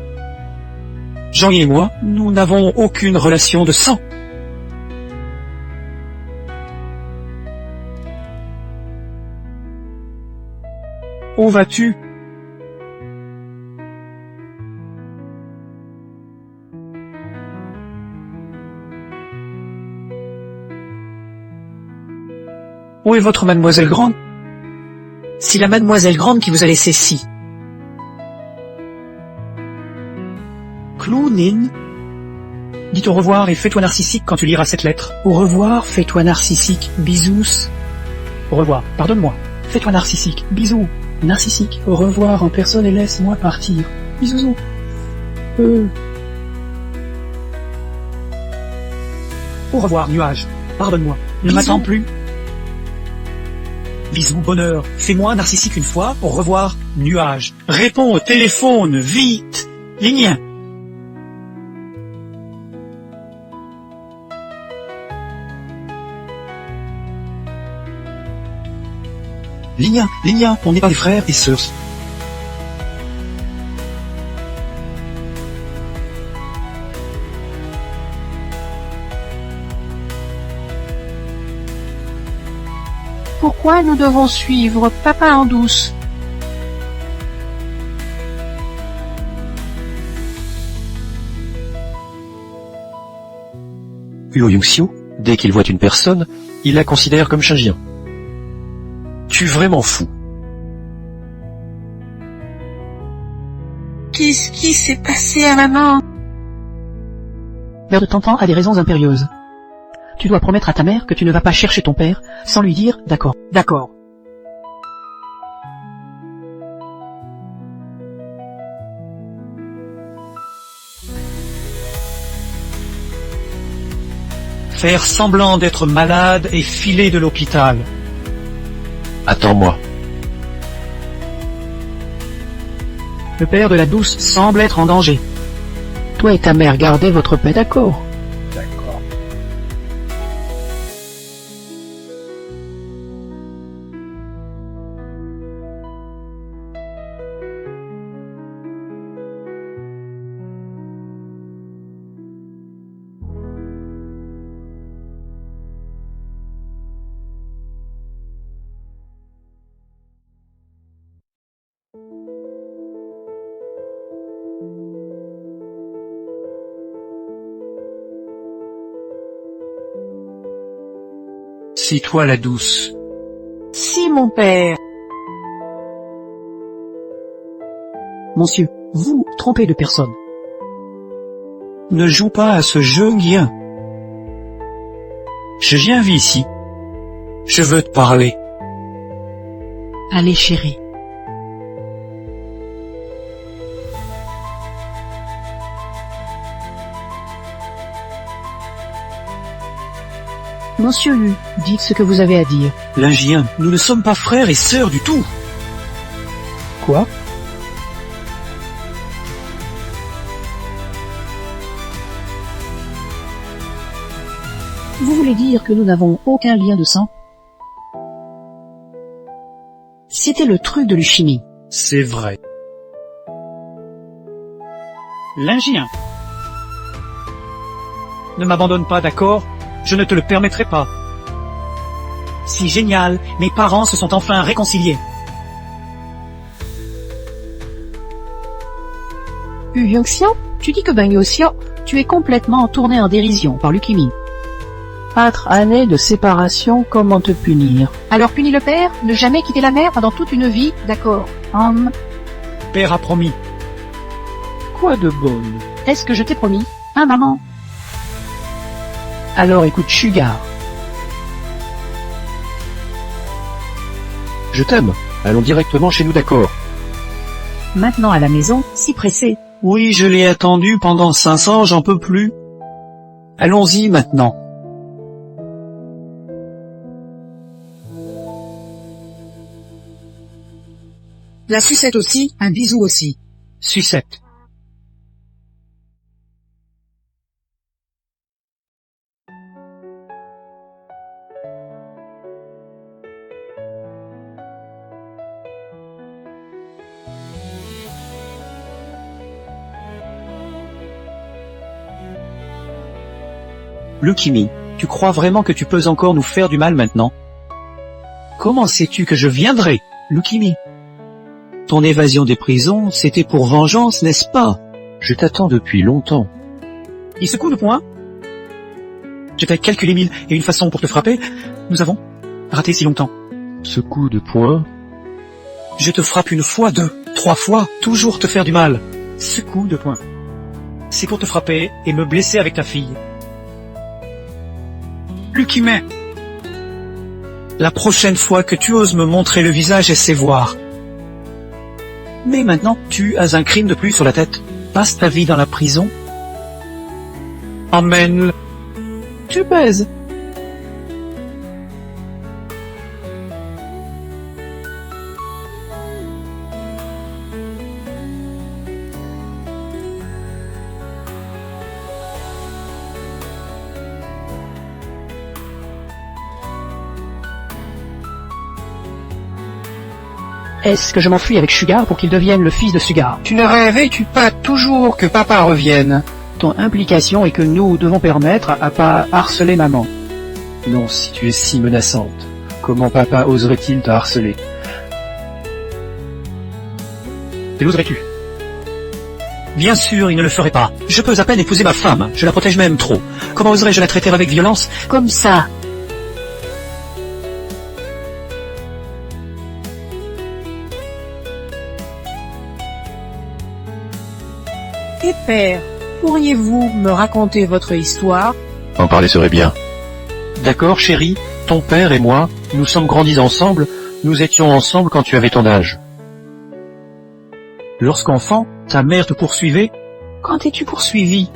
Jean et moi, nous n'avons aucune relation de sang. Où vas-tu? Où est votre mademoiselle grande? C'est la mademoiselle grande qui vous a laissé ci. Clownin? Dites au revoir et fais-toi narcissique quand tu liras cette lettre. Au revoir, fais-toi narcissique, bisous. Au revoir, pardonne-moi. Fais-toi narcissique, bisous. Narcissique, au revoir en personne et laisse-moi partir. Bisous. Au revoir, nuage. Pardonne-moi. Ne Bisous. m'attends plus. Bisous, bonheur. Fais-moi narcissique une fois. Au revoir, nuage. Réponds au téléphone, vite. Ligne 1. Ligne 1, on n'est pas des frères et sœurs. Pourquoi nous devons suivre papa en douce? Luo Yongxiu, dès qu'il voit une personne, il la considère comme chien. Tu es vraiment fou. Qu'est-ce qui s'est passé à maman? Mère de Tantan a des raisons impérieuses. Tu dois promettre à ta mère que tu ne vas pas chercher ton père sans lui dire d'accord. D'accord. Faire semblant d'être malade et filer de l'hôpital. Attends-moi. Le père de la douce semble être en danger. Toi et ta mère gardez votre paix, d'accord? D'accord. C'est toi la douce. Si, mon père. Monsieur, vous trompez de personne. Ne joue pas à ce jeu, Guien. Je viens ici. Je veux te parler. Allez, chérie. Monsieur Yu, dites ce que vous avez à dire. Lingien, nous ne sommes pas frères et sœurs du tout. Quoi? Vous voulez dire que nous n'avons aucun lien de sang? C'était le truc de l'Ushimi. C'est vrai. Lingien. Ne m'abandonne pas, d'accord? Je ne te le permettrai pas. Si génial, mes parents se sont enfin réconciliés. Yu Yongxian, tu dis que Bang Yoxian, tu es complètement tourné en dérision par Lukimi. 4 années de séparation, comment te punir? Alors punis le père, ne jamais quitter la mère pendant toute une vie, d'accord. Père a promis. Quoi de bon? Est-ce que je t'ai promis? Hein, maman? Alors écoute, Sugar. Je t'aime. Allons directement chez nous, d'accord? Maintenant à la maison, si pressé. Oui, je l'ai attendu pendant 500, j'en peux plus. Allons-y maintenant. La sucette aussi, un bisou aussi. Sucette. Lukimi, tu crois vraiment que tu peux encore nous faire du mal maintenant? Comment sais-tu que je viendrai, Lukimi? Ton évasion des prisons, c'était pour vengeance, n'est-ce pas? Je t'attends depuis longtemps. Il secoue le poing. Je t'ai calculé 1000 et une façon pour te frapper. Nous avons raté si longtemps. Ce coup de poing, Je te frappe une fois, 2, 3 fois, toujours te faire du mal. Ce coup de poing. C'est pour te frapper et me blesser avec ta fille. Lukimi, la prochaine fois que tu oses me montrer le visage, essaie voir. Mais maintenant, tu as un crime de plus sur la tête. Passe ta vie dans la prison. Emmène-le. Tu baises. Est-ce que je m'enfuis avec Sugar pour qu'il devienne le fils de Sugar? Tu ne rêvais-tu pas toujours que papa revienne? Ton implication est que nous devons permettre à pas harceler maman. Non, si tu es si menaçante, comment papa oserait-il te harceler? Et l'oserais-tu? Bien sûr, il ne le ferait pas. Je peux à peine épouser ma femme, je la protège même trop. Comment oserais-je la traiter avec violence? Comme ça. Et père, pourriez-vous me raconter votre histoire? En parler serait bien. D'accord, chérie, ton père et moi, nous sommes grandis ensemble, nous étions ensemble quand tu avais ton âge. Lorsqu'enfant, ta mère te poursuivait? Quand es-tu poursuivi?